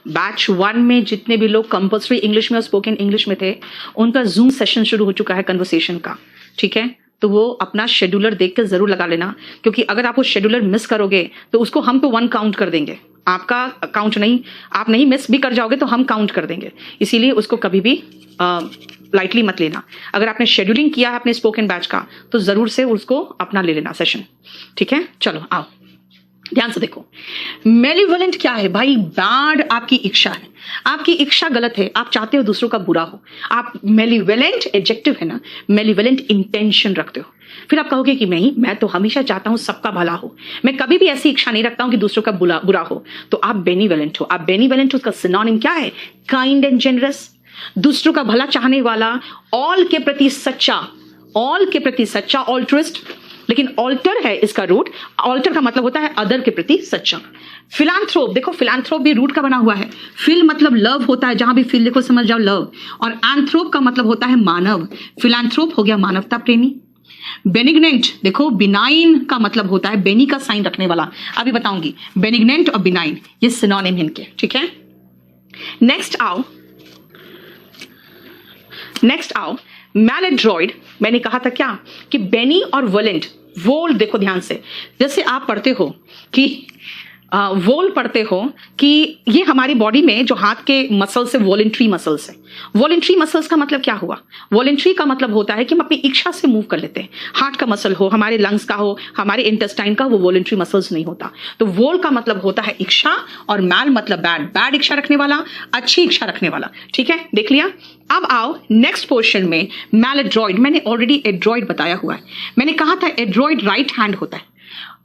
Batch 1 में जितने भी लोग कंपल्सरी इंग्लिश में और स्पोकन इंग्लिश में थे, उनका जूम सेशन शुरू हो चुका है कन्वर्सेशन का, ठीक है। तो वो अपना शेड्यूलर देख कर जरूर लगा लेना, क्योंकि अगर आप वो शेड्यूलर मिस करोगे तो उसको हम तो 1 काउंट कर देंगे, आपका काउंट नहीं, आप नहीं मिस भी कर जाओगे तो हम काउंट कर देंगे। इसीलिए उसको कभी भी लाइटली मत लेना। अगर आपने शेड्यूलिंग किया है अपने स्पोकन बैच का तो जरूर से उसको अपना ले लेना सेशन, ठीक है। चलो आओ ध्यान से देखो, मेलिवोलेंट क्या है भाई? बैड आपकी इच्छा है, आपकी इच्छा गलत है, आप चाहते हो दूसरों का बुरा हो। आप मेलिवोलेंट एडजेक्टिव है ना, मेलिवोलेंट इंटेंशन रखते हो। फिर आप कहोगे कि मैं तो हमेशा चाहता हूं सबका भला हो, मैं कभी भी ऐसी इच्छा नहीं रखता हूं कि दूसरों का बुरा हो। तो आप बेनिवोलेंट हो। आप बेनिवोलेंट हो, उसका सिनोनिम क्या है? काइंड एंड जेनरस, दूसरों का भला चाहने वाला, ऑल के प्रति सच्चा, ऑल के प्रति सच्चा, ऑल्ट्रिस्ट। लेकिन ऑल्टर है इसका रूट, ऑल्टर का मतलब होता है अदर के प्रति सच्चा। फिलांथ्रोप, देखो फिलांथ्रोप भी रूट का बना हुआ है। फिल मतलब लव होता है, जहां भी फिल देखो समझ जाओ लव, और एंथ्रोप का मतलब होता है मानव। फिलांथ्रोप हो गया मानवता प्रेमी। बेनिग्नेंट, देखो बिनाइन का मतलब होता है बेनी का साइन रखने वाला, अभी बताऊंगी। बेनिग्नेंट और बिनाइन ये सिनोनिम इनके, ठीक है। नेक्स्ट आओ मैलेड्रॉइड। मैंने कहा था क्या कि बेनी और वोलेंट, वोल देखो ध्यान से, जैसे आप पढ़ते हो कि वोल पढ़ते हो कि ये हमारी बॉडी में जो हाथ के मसल्स है वॉलेंट्री मसल्स है। वॉलेंट्री मसल्स का मतलब क्या हुआ? वॉलेंट्री का मतलब होता है कि हम अपनी इच्छा से मूव कर लेते हैं। हार्ट का मसल हो, हमारे लंग्स का हो, हमारे इंटेस्टाइन का, वो वॉलेंट्री मसल्स नहीं होता। तो वोल का मतलब होता है इच्छा, और मैल मतलब बैड इच्छा रखने वाला, अच्छी इच्छा रखने वाला, ठीक है। देख लिया। अब आओ नेक्स्ट पोर्शन में मैलेड्रॉइड। मैंने ऑलरेडी एड्रॉइड बताया हुआ है। मैंने कहा था एड्रॉइड राइट हैंड होता है,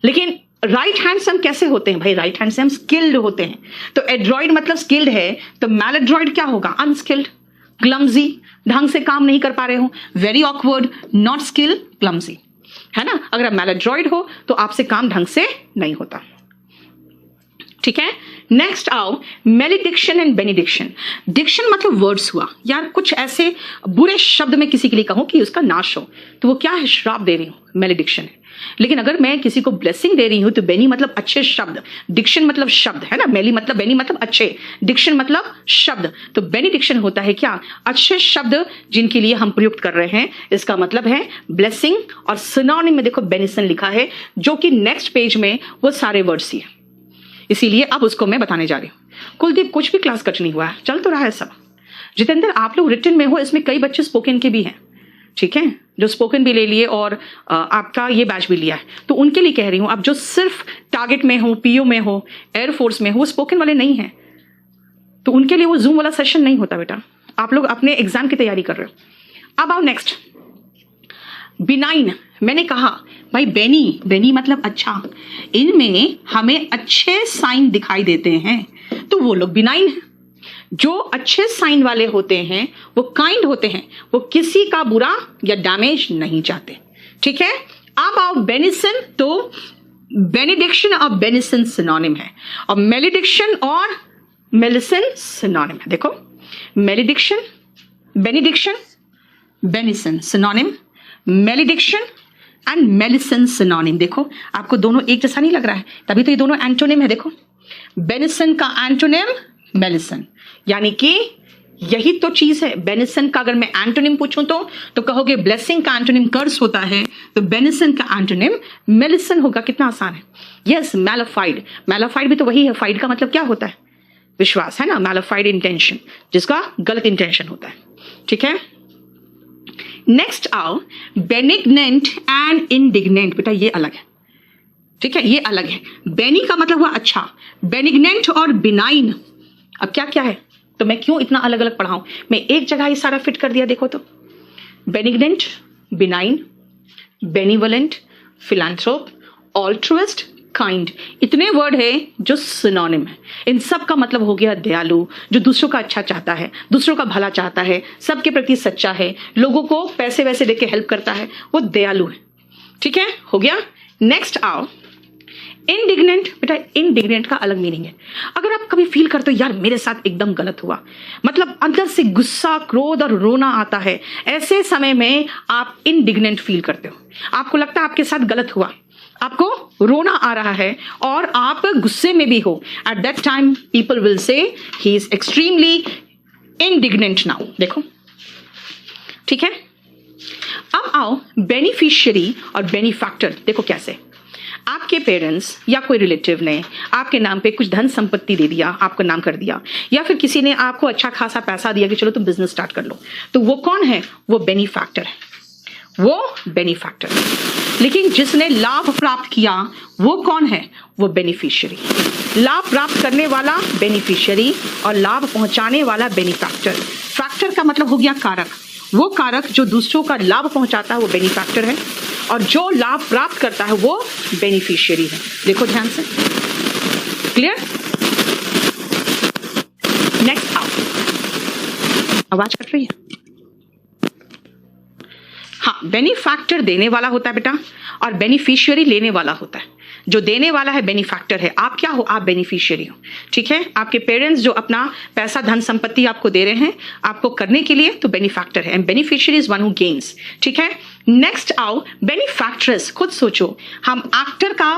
लेकिन राइट हैंड से हम कैसे होते हैं भाई? राइट हैंड से हम स्किल्ड होते हैं। तो एड्रॉइड मतलब स्किल्ड है, तो मैलेड्रॉइड क्या होगा? अनस्किल्ड, क्लमजी, ढंग से काम नहीं कर पा रहे हो, very awkward, not skilled, clumsy, है ना। अगर आप मैलेड्रॉइड हो तो आपसे काम ढंग से नहीं होता, ठीक है। नेक्स्ट आओ मेलिडिक्शन एंड बेनिडिक्शन। डिक्शन मतलब वर्ड्स हुआ, यार कुछ ऐसे बुरे शब्द में किसी के लिए कहूं कि उसका नाश हो, तो वो क्या है? श्राप दे रही हूं, मेलिडिक्शन है। लेकिन अगर मैं किसी को ब्लेसिंग दे रही हूं तो बेनी मतलब अच्छे शब्द, डिक्शन मतलब शब्द, है ना। बेनी मतलब अच्छे, डिक्शन मतलब शब्द। तो बेनिडिक्शन होता है क्या? अच्छे शब्द जिनके लिए हम प्रयुक्त कर रहे हैं, इसका मतलब है ब्लेसिंग। और सिनोनिम में देखो बेनिसन लिखा है, जो कि नेक्स्ट पेज में वो सारे वर्ड्स ही है, इसीलिए अब उसको मैं बताने जा रही हूँ। कुलदीप कुछ भी क्लास कट नहीं हुआ है, चल तो रहा है सब। जितेंद्र आप लोग रिटन में हो, इसमें कई बच्चे स्पोकन के भी हैं, ठीक है, जो स्पोकन भी ले लिए और आपका ये बैच भी लिया है, तो उनके लिए कह रही हूँ। अब जो सिर्फ टारगेट में हो, पीओ में हो, एयरफोर्स में हो, वो स्पोकन वाले नहीं है, तो उनके लिए वो जूम वाला सेशन नहीं होता बेटा। आप लोग अपने एग्जाम की तैयारी कर रहे हो। अब आओ नेक्स्ट, बिनाइन। मैंने कहा भाई बेनी मतलब अच्छा, इनमें हमें अच्छे साइन दिखाई देते हैं, तो वो लोग बिनाइन हैं। जो अच्छे साइन वाले होते हैं वो काइंड होते हैं, वो किसी का बुरा या डैमेज नहीं चाहते, ठीक है। अब आओ बेनिसन, तो बेनिडिक्शन और बेनिसन सिनोनिम है, और मेलिडिक्शन और मेलिसन सिनोनिम है। देखो malediction, benediction, benison synonym, malediction and malison synonym. देखो आपको दोनों एक जैसा नहीं लग रहा है, तभी तो ये दोनों एंटोनिम है। देखो बेनिसन का एंटोनिम मेलिसन, यानी कि यही तो चीज है। बेनिसन का अगर मैं एंटोनिम पूछूं तो कहोगे ब्लेसिंग का एंटोनिम कर्स होता है, तो बेनिसन का एंटोनिम मेलिसन होगा। कितना आसान है। यस, मैलाफाइड, मैलाफाइड भी तो वही है। फाइड का मतलब क्या होता है? विश्वास, है ना। मैलाफाइड इंटेंशन, जिसका गलत इंटेंशन होता है, ठीक है। नेक्स्ट आओ बेनिग्नेंट एंड इंडिग्नेंट। बेटा ये अलग है, ठीक है, ये अलग है। बेनी का मतलब हुआ अच्छा, बेनिग्नेंट और बिनाइन अब क्या क्या है, तो मैं क्यों इतना अलग अलग पढ़ाऊं? मैं एक जगह ही सारा फिट कर दिया। देखो तो बेनिग्नेंट, बिनाइन, बेनिवोलेंट, फिलैंथ्रोप, ऑल्ट्रुइस्ट, काइंड, इतने वर्ड है जो सिनोनिम है। इन सब का मतलब हो गया दयालु, जो दूसरों का अच्छा चाहता है, दूसरों का भला चाहता है, सबके प्रति सच्चा है, लोगों को पैसे वैसे देके हेल्प करता है, वो दयालु है, ठीक है, हो गया। नेक्स्ट आओ इंडिग्नेंट। बेटा इंडिग्नेंट का अलग मीनिंग है। अगर आप कभी फील करते हो यार मेरे साथ एकदम गलत हुआ, मतलब अंदर से गुस्सा, क्रोध और रोना आता है, ऐसे समय में आप इंडिग्नेंट फील करते हो, आपको लगता है आपके साथ गलत हुआ। आपको रोना आ रहा है और आप गुस्से में भी हो, at that time people will से he is extremely indignant now. देखो, ठीक है। अब आओ बेनिफिशियरी और बेनिफैक्टर। देखो कैसे आपके पेरेंट्स या कोई रिलेटिव ने आपके नाम पे कुछ धन संपत्ति दे दिया, आपका नाम कर दिया, या फिर किसी ने आपको अच्छा खासा पैसा दिया कि चलो तुम बिजनेस स्टार्ट कर लो, तो वो कौन है? वो बेनिफैक्टर है, वो बेनिफैक्टर। लेकिन जिसने लाभ प्राप्त किया वो कौन है? वो बेनिफिशियरी। लाभ प्राप्त करने वाला बेनिफिशियरी और लाभ पहुंचाने वाला बेनिफैक्टर। फैक्टर का मतलब हो गया कारक, वो कारक जो दूसरों का लाभ पहुंचाता है वो बेनिफैक्टर है, और जो लाभ प्राप्त करता है वो बेनिफिशियरी है। देखो ध्यान से, क्लियर? नेक्स्ट आओ, आवाज कट रही है? हाँ, बेनिफैक्टर देने वाला होता है बेटा, और बेनिफिशियरी लेने वाला होता है। जो देने वाला है बेनिफैक्टर है, आप क्या हो? आप बेनिफिशियरी हो, ठीक है। आपके पेरेंट्स जो अपना पैसा धन संपत्ति आपको दे रहे हैं आपको करने के लिए, तो बेनिफैक्टर है, and beneficiary is one who gains, ठीक है। नेक्स्ट आओ बेनिफैक्ट्रेस। खुद सोचो, हम एक्टर का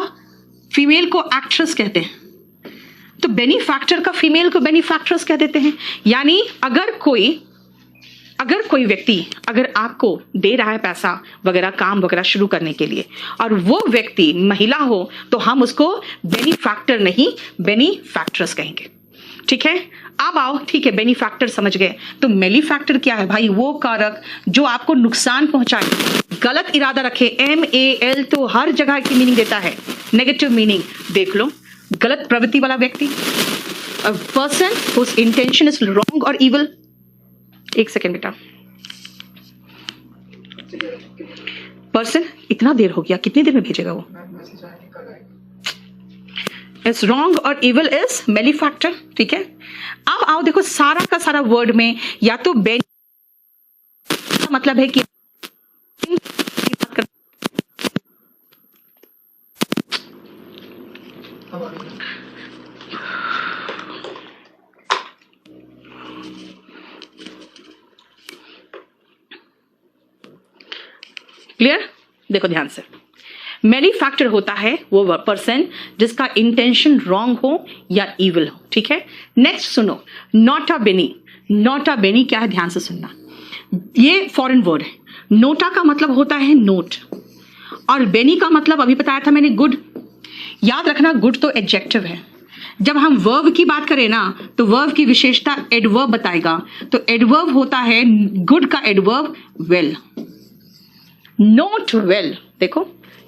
फीमेल को एक्ट्रेस कहते हैं, तो बेनिफैक्टर का फीमेल को बेनिफैक्ट्रेस कह देते हैं। यानी अगर कोई व्यक्ति अगर आपको दे रहा है पैसा वगैरह, काम वगैरह शुरू करने के लिए, और वो व्यक्ति महिला हो, तो हम उसको बेनिफैक्टर नहीं बेनिफैक्ट्रेस कहेंगे, ठीक है। अब आओ, ठीक है, बेनिफैक्टर समझ गए, तो मेलीफैक्टर क्या है भाई? वो कारक जो आपको नुकसान पहुंचाए, गलत इरादा रखे। MAL तो हर जगह की मीनिंग देता है, नेगेटिव मीनिंग। देख लो, गलत प्रवृत्ति वाला व्यक्ति, a person whose intention is wrong और इविल। एक सेकेंड बेटा, पर्सन इतना देर हो गया, कितनी देर में भेजेगा वो? इज रॉन्ग और इविल इज मेलीफैक्टर, ठीक है। अब आओ देखो, सारा का सारा वर्ड में या तो मतलब है कि क्लियर? देखो ध्यान से, मेलीफैक्टर होता है वो पर्सन जिसका इंटेंशन रॉन्ग हो या इविल हो, ठीक है। नेक्स्ट सुनो, नोटा बेनी। नोटा बेनी क्या है? ध्यान से सुनना, ये फॉरेन वर्ड है। नोटा का मतलब होता है नोट, और बेनी का मतलब अभी बताया था मैंने, गुड। याद रखना, गुड तो एडजेक्टिव है। जब हम वर्ब की बात करें ना, तो वर्ब की विशेषता एडवर्ब बताएगा, तो एडवर्ब होता है गुड का एडवर्ब वेल। नोट वेल, देखो,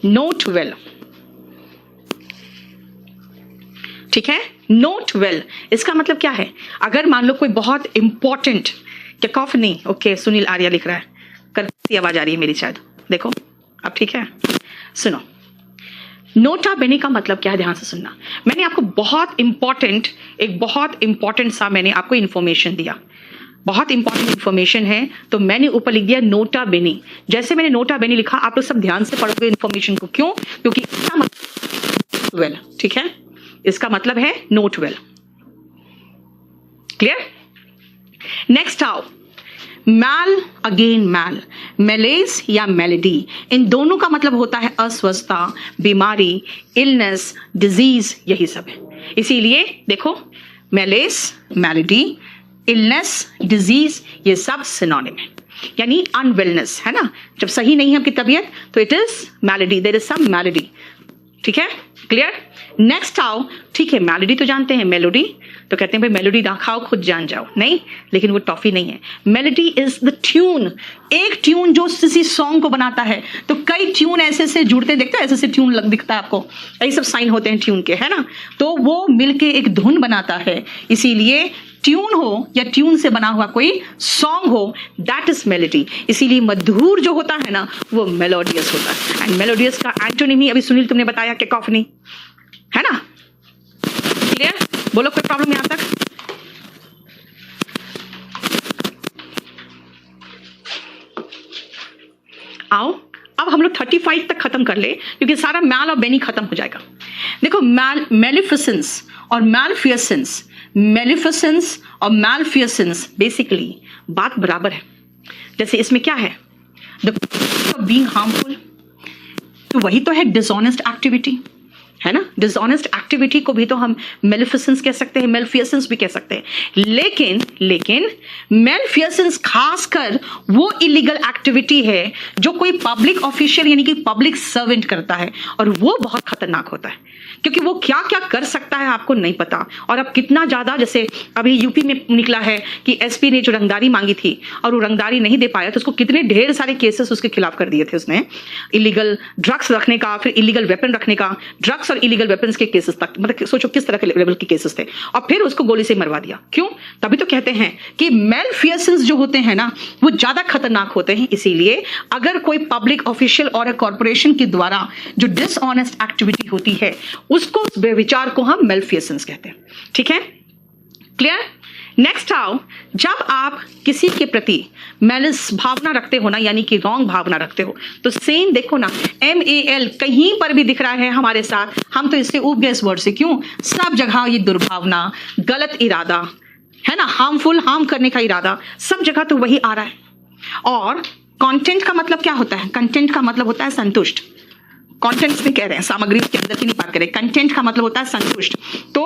नोट वेल, ठीक है। नोट वेल, इसका मतलब क्या है? अगर मान लो कोई बहुत important, cacophony, okay, Sunil Arya लिख रहा है, करती आवाज आ रही है मेरी शायद, देखो अब ठीक है। सुनो, नोटा बेनी का मतलब क्या है? ध्यान से सुनना। मैंने आपको एक बहुत इंपॉर्टेंट सा मैंने आपको इंफॉर्मेशन दिया, बहुत इंपॉर्टेंट इंफॉर्मेशन है, तो मैंने ऊपर लिख दिया नोटा बेनी। जैसे मैंने नोटा बेनी लिखा, आप लोग सब ध्यान से पढ़ोगे इंफॉर्मेशन को। क्यों? क्योंकि इसका मतलब वेल, ठीक है, इसका मतलब है नोट वेल। क्लियर? नेक्स्ट आओ, मैल, अगेन मैल, मेलेस या मेलेडी, इन दोनों का मतलब होता है अस्वस्थता, बीमारी, इलनेस, डिजीज, यही सब है। इसीलिए देखो, मेलेस, मेलेडी, इलनेस, डिजीज, ये सब सिनोनिम है, यानी अनवेलनेस है ना। जब सही नहीं है आपकी तबीयत तो it is malady, there is some malady, ठीक है। क्लियर? नेक्स्ट आओ, ठीक है, मैलेडी तो जानते हैं, मेलोडी तो कहते हैं भाई मेलोडी ना खाओ खुद जान जाओ, नहीं, लेकिन वो टॉफी नहीं है। मेलोडी इज द ट्यून, एक ट्यून जो किसी सॉन्ग को बनाता है। तो कई ट्यून ऐसे से जुड़ते, देखते हैं ऐसे से ट्यून दिखता है आपको, यही सब साइन होते हैं ट्यून के, है ना। तो वो मिलके एक धुन बनाता है, इसीलिए ट्यून हो या ट्यून से बना हुआ कोई सॉन्ग हो, दैट इज मेलोडी। इसीलिए मधुर जो होता है ना, वो मेलोडियस होता है। एंड मेलोडियस का एंटोनिम ही अभी सुनील तुमने बताया, कैकोफनी, है ना। क्लियर? बोलो, कोई प्रॉब्लम यहां तक? आओ, अब हम लोग 35 तक खत्म कर ले, क्योंकि सारा मैल और बेनी खत्म हो जाएगा। देखो, मेलिफिसेंस और मैलफियसेंस, मेलिफिसेंस और मैलफियसेंस बेसिकली बात बराबर है। जैसे इसमें क्या है, द बीइंग हार्मफुल, तो वही तो है डिसऑनेस्ट एक्टिविटी, है ना। डिसऑनेस्ट एक्टिविटी को भी तो हम मेलिफिसेंस कह सकते हैं, मेलफियसेंस भी कह सकते हैं। लेकिन मेलफियसेंस खासकर वो इलीगल एक्टिविटी है जो कोई पब्लिक ऑफिशियल यानी कि पब्लिक सर्वेंट करता है, और वो बहुत खतरनाक होता है क्योंकि वो क्या क्या कर सकता है आपको नहीं पता। और अब कितना ज्यादा, जैसे अभी यूपी में निकला है कि एसपी ने जो रंगदारी मांगी थी और वो रंगदारी नहीं दे पाया, तो उसको कितने ढेर सारे केसेस उसके खिलाफ कर दिए थे उसने, इलीगल ड्रग्स रखने का, फिर इलीगल वेपन रखने का, ड्रग्स और इलीगल वेपन्स के केसेस तक, मतलब सोचो किस तरह के लेवल के केसेस थे, और फिर उसको गोली से मरवा दिया। क्यों? तभी तो कहते हैं कि मेलफियसेंस जो होते हैं ना वो ज्यादा खतरनाक होते हैं। इसीलिए अगर कोई पब्लिक ऑफिशियल और कॉर्पोरेशन के द्वारा जो डिसऑनेस्ट एक्टिविटी होती है उसको, उस विचार को हम मेलफियसेंस कहते हैं। ठीक है, क्लियर? नेक्स्ट आओ, जब आप किसी के प्रति मैलिस भावना रखते हो ना, यानी कि रॉन्ग भावना रखते हो, तो सेम देखो ना, MAL कहीं पर भी दिख रहा है हमारे साथ, हम तो इससे उब गए इस वर्ड से। क्यों? सब जगह ये दुर्भावना, गलत इरादा, है ना, हार्मफुल, हार्म करने का इरादा, सब जगह तो वही आ रहा है। और कंटेंट का मतलब क्या होता है? कंटेंट का मतलब होता है संतुष्ट। कंटेंट्स में कह रहे हैं, सामग्री के अंदर की नहीं बात करें, कंटेंट का मतलब होता है संतुष्ट। तो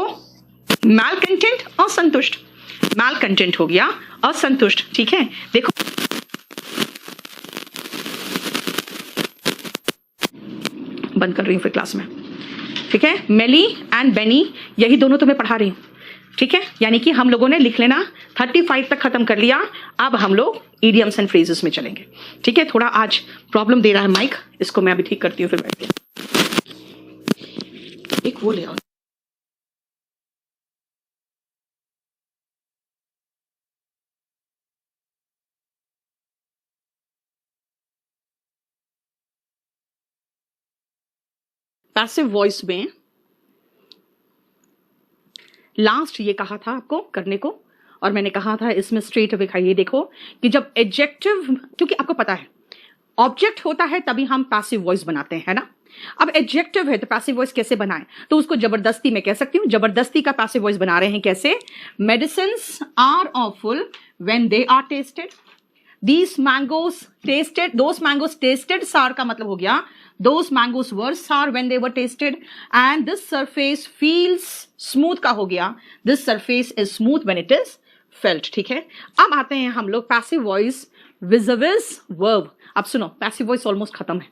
मैल कंटेंट और संतुष्ट, मैल कंटेंट हो गया असंतुष्ट। ठीक है, देखो बंद कर रही हूं फिर क्लास में। ठीक है, मेली एंड बेनी, यही दोनों तो मैं पढ़ा रही हूं। ठीक है, यानी कि हम लोगों ने लिख लेना 35 तक खत्म कर लिया। अब हम लोग इडियम्स एंड फ्रेजेस में चलेंगे। ठीक है, थोड़ा आज प्रॉब्लम दे रहा है माइक, इसको मैं अभी ठीक करती हूँ, फिर बैठ के एक वो ले आओ। पैसिव वॉइस में लास्ट ये कहा था आपको करने को, और मैंने कहा था इसमें स्ट्रेट अवे खाइए। देखो कि जब एडजेक्टिव, क्योंकि आपको पता है ऑब्जेक्ट होता है तभी हम पैसिव वॉइस बनाते हैं, है ना। अब एडजेक्टिव है तो पैसिव वॉइस कैसे बनाएं? तो उसको जबरदस्ती मैं कह सकती हूं, जबरदस्ती का पैसिव वॉइस बना रहे हैं कैसे? Medicines are awful when they are tasted, these mangoes tasted, those mangoes tasted, सार का मतलब हो गया those mangoes were sour when they were tasted, and this surface feels smooth का हो गया this surface is smooth when it is felt। ठीक है, अब आते हैं हम लोग पैसिव वॉइस विज़ वर्ब। अब सुनो, पैसिव वॉइस ऑलमोस्ट खत्म है,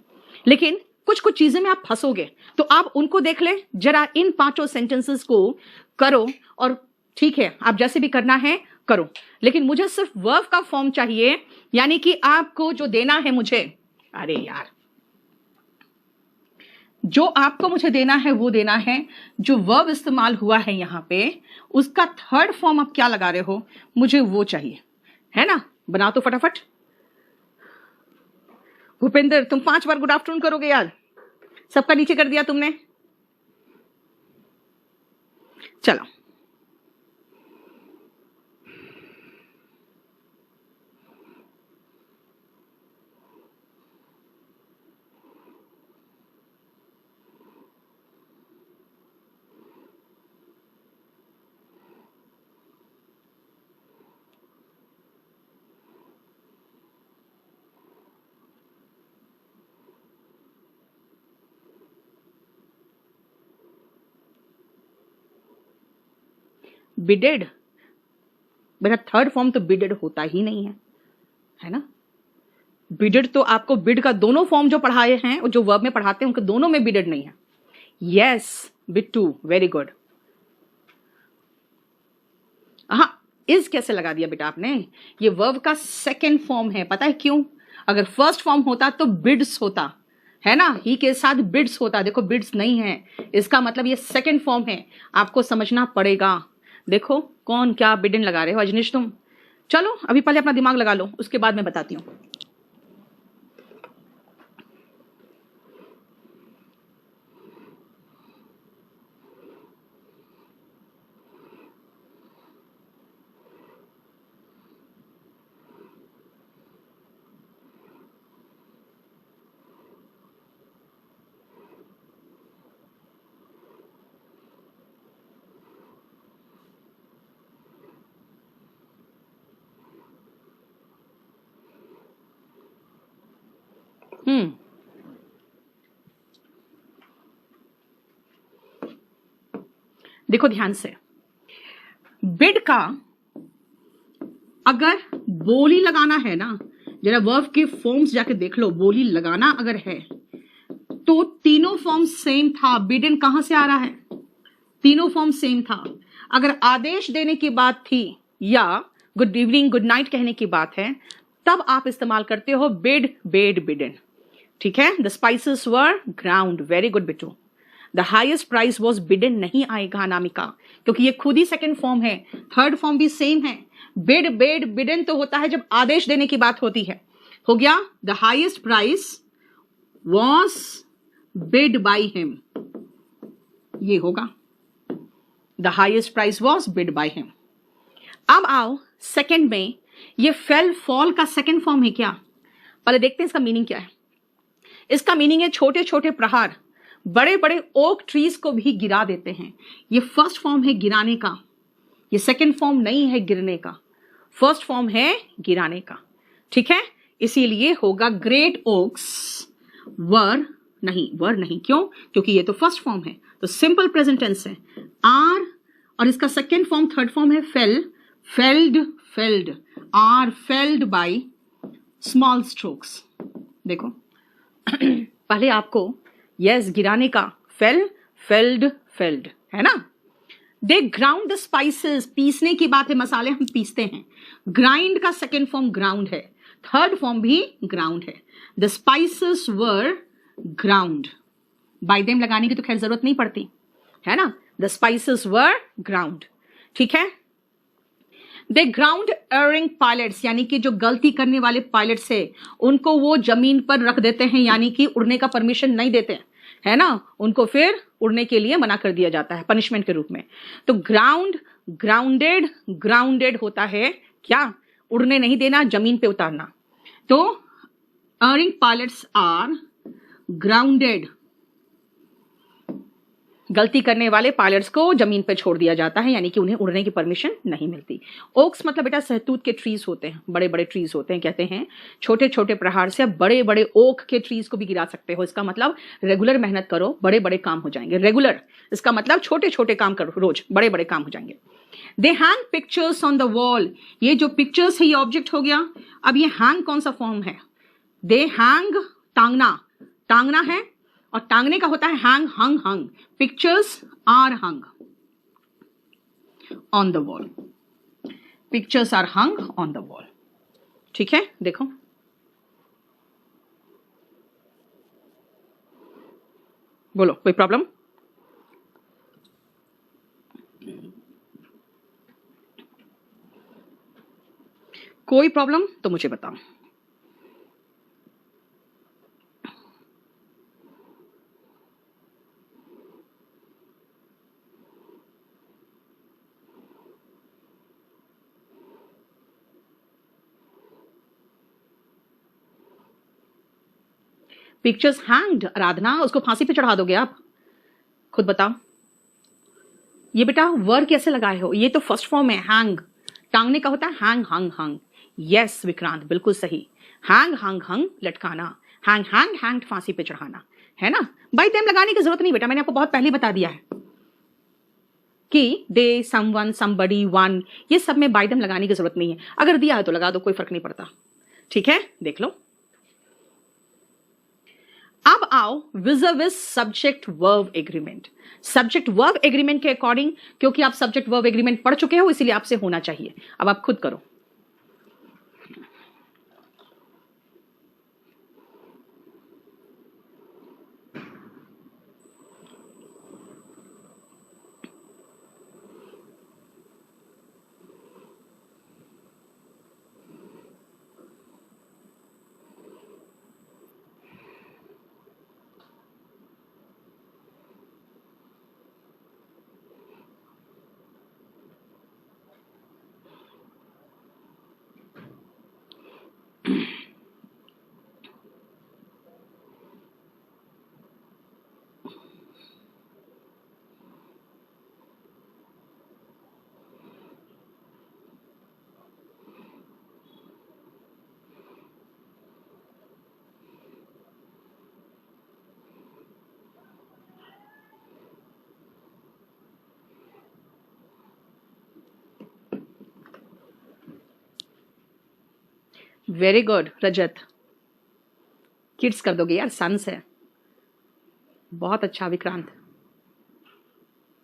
लेकिन कुछ कुछ चीजें में आप फंसोगे, तो आप उनको देख ले जरा, इन 5 सेंटेंसेस को करो, और ठीक है आप जैसे भी करना है करो, लेकिन मुझे सिर्फ वर्ब का फॉर्म चाहिए, यानी कि आपको जो देना है मुझे, अरे यार, जो आपको मुझे देना है वो देना है, जो वर्ब इस्तेमाल हुआ है यहां पे उसका थर्ड फॉर्म आप क्या लगा रहे हो, मुझे वो चाहिए, है ना। बना तो फटाफट। भूपेंद्र, तुम 5 बार गुड आफ्टरनून करोगे यार, सबका नीचे कर दिया तुमने। चलो, बिडेड, मेरा थर्ड फॉर्म तो बिडेड होता ही नहीं है ना। बिडेड तो आपको बिड का दोनों फॉर्म जो पढ़ाए हैं और जो वर्ब में पढ़ाते हैं उनके दोनों में बिडेड नहीं है। Yes Bittu, very good. हाँ, इज कैसे लगा दिया बेटा आपने? ये वर्ब का सेकेंड फॉर्म है, पता है क्यों? अगर फर्स्ट फॉर्म होता तो बिड्स होता, है ना, ही के साथ बिड्स होता। देखो बिड्स नहीं है, इसका मतलब ये सेकेंड फॉर्म है, आपको समझना पड़ेगा। देखो कौन क्या बिडन लगा रहे हो अजनीश तुम। चलो अभी पहले अपना दिमाग लगा लो, उसके बाद मैं बताती हूँ। देखो ध्यान से, बिड का अगर बोली लगाना है ना, जरा वर्ब के फॉर्म्स जाके देख लो, बोली लगाना अगर है तो तीनों फॉर्म सेम था। बिड इन कहां से आ रहा है, तीनों फॉर्म सेम था। अगर आदेश देने की बात थी या गुड इवनिंग गुड नाइट कहने की बात है, तब आप इस्तेमाल करते हो बिड, बेड, बिडन। ठीक है, the spices were ground, very good Bittu. The highest price was बिडन नहीं आएगा अनामिका, क्योंकि ये खुद ही सेकेंड फॉर्म है, थर्ड फॉर्म भी सेम है। बिड, बेड, बिडन तो होता है जब आदेश देने की बात होती है। हो गया, the highest price was bid by him, ये होगा the highest price was bid by him. अब आओ सेकंड में, ये फेल, फॉल का सेकंड फॉर्म है क्या, पहले देखते हैं इसका मीनिंग क्या है। इसका मीनिंग है छोटे छोटे प्रहार, बड़े बड़े ओक ट्रीज को भी गिरा देते हैं। ये फर्स्ट फॉर्म है गिराने का, ये सेकंड फॉर्म नहीं है गिरने का, फर्स्ट फॉर्म है गिराने का। ठीक है, इसीलिए होगा ग्रेट ओक्स वर नहीं, क्यों, क्योंकि ये तो फर्स्ट फॉर्म है, तो सिंपल प्रेजेंट टेंस है आर, और इसका सेकंड फॉर्म थर्ड फॉर्म है fail, failed, failed, are failed by small strokes. देखो पहले आपको यस गिराने का फेल, फेल्ड, फेल्ड है ना। दे ग्राउंड द स्पाइसेस, पीसने की बात है, मसाले हम पीसते हैं। ग्राइंड का सेकेंड फॉर्म ग्राउंड है, थर्ड फॉर्म भी ग्राउंड है। The spices were ground, bye them लगाने की तो खैर जरूरत नहीं पड़ती है ना, द स्पाइसेस वर ग्राउंड। ठीक है, दे ग्राउंड एरिंग पायलट्स, यानी कि जो गलती करने वाले पायलट्स है उनको वो जमीन पर रख देते हैं, यानी कि उड़ने का परमिशन नहीं देते हैं, है ना, उनको फिर उड़ने के लिए मना कर दिया जाता है पनिशमेंट के रूप में। तो ग्राउंड, ग्राउंडेड, ग्राउंडेड होता है क्या, उड़ने नहीं देना, जमीन पे उतारना। तो एरिंग पायलट्स आर ग्राउंडेड, गलती करने वाले पायलट्स को जमीन पर छोड़ दिया जाता है, यानी कि उन्हें उड़ने की परमिशन नहीं मिलती। ओक्स मतलब बेटा सहतूत के ट्रीज होते हैं, बड़े बड़े ट्रीज होते हैं, कहते हैं छोटे छोटे प्रहार से आप बड़े बड़े ओक के ट्रीज को भी गिरा सकते हो। इसका मतलब रेगुलर मेहनत करो, बड़े बड़े काम हो जाएंगे। रेगुलर इसका मतलब छोटे छोटे काम करो रोज, बड़े बड़े काम हो जाएंगे। दे hang pictures on the wall, ये जो पिक्चर्स है ये ऑब्जेक्ट हो गया। अब ये हैंग कौन सा फॉर्म है, दे हैंग टांगना, टांगना है, और टांगने का होता है hang, hung, hung. Pictures are hung on the wall, pictures are hung on the wall. ठीक है, देखो बोलो कोई प्रॉब्लम, कोई प्रॉब्लम तो मुझे बताओ। पिक्चर्स हैंग्ड, आराधना उसको फांसी पे चढ़ा दोगे आप, खुद बताओ। ये बेटा वर्ड कैसे लगाए हो, ये तो फर्स्ट फॉर्म है हैंग, टांगने का होता है हैंग, हंग, हंग। यस विक्रांत बिल्कुल सही, हैंग, हंग, हंग लटकाना, हैंग, हैंग, हैंग्ड फांसी पे चढ़ाना, है ना। बाय देम लगाने की जरूरत नहीं बेटा, मैंने आपको बहुत पहले बता दिया है कि दे, समवन, समबडी, वन, ये सब में बाय देम लगाने की जरूरत नहीं है। अगर दिया है तो लगा दो, कोई फर्क नहीं पड़ता। ठीक है, देख लो। अब आओ विज़ subject verb agreement. Subject verb agreement के अकॉर्डिंग, क्योंकि आप सब्जेक्ट वर्ब एग्रीमेंट पढ़ चुके हो इसीलिए आपसे होना चाहिए। अब आप खुद करो। वेरी गुड रजत, किड्स कर दोगे यार, सन्स है। बहुत अच्छा विक्रांत।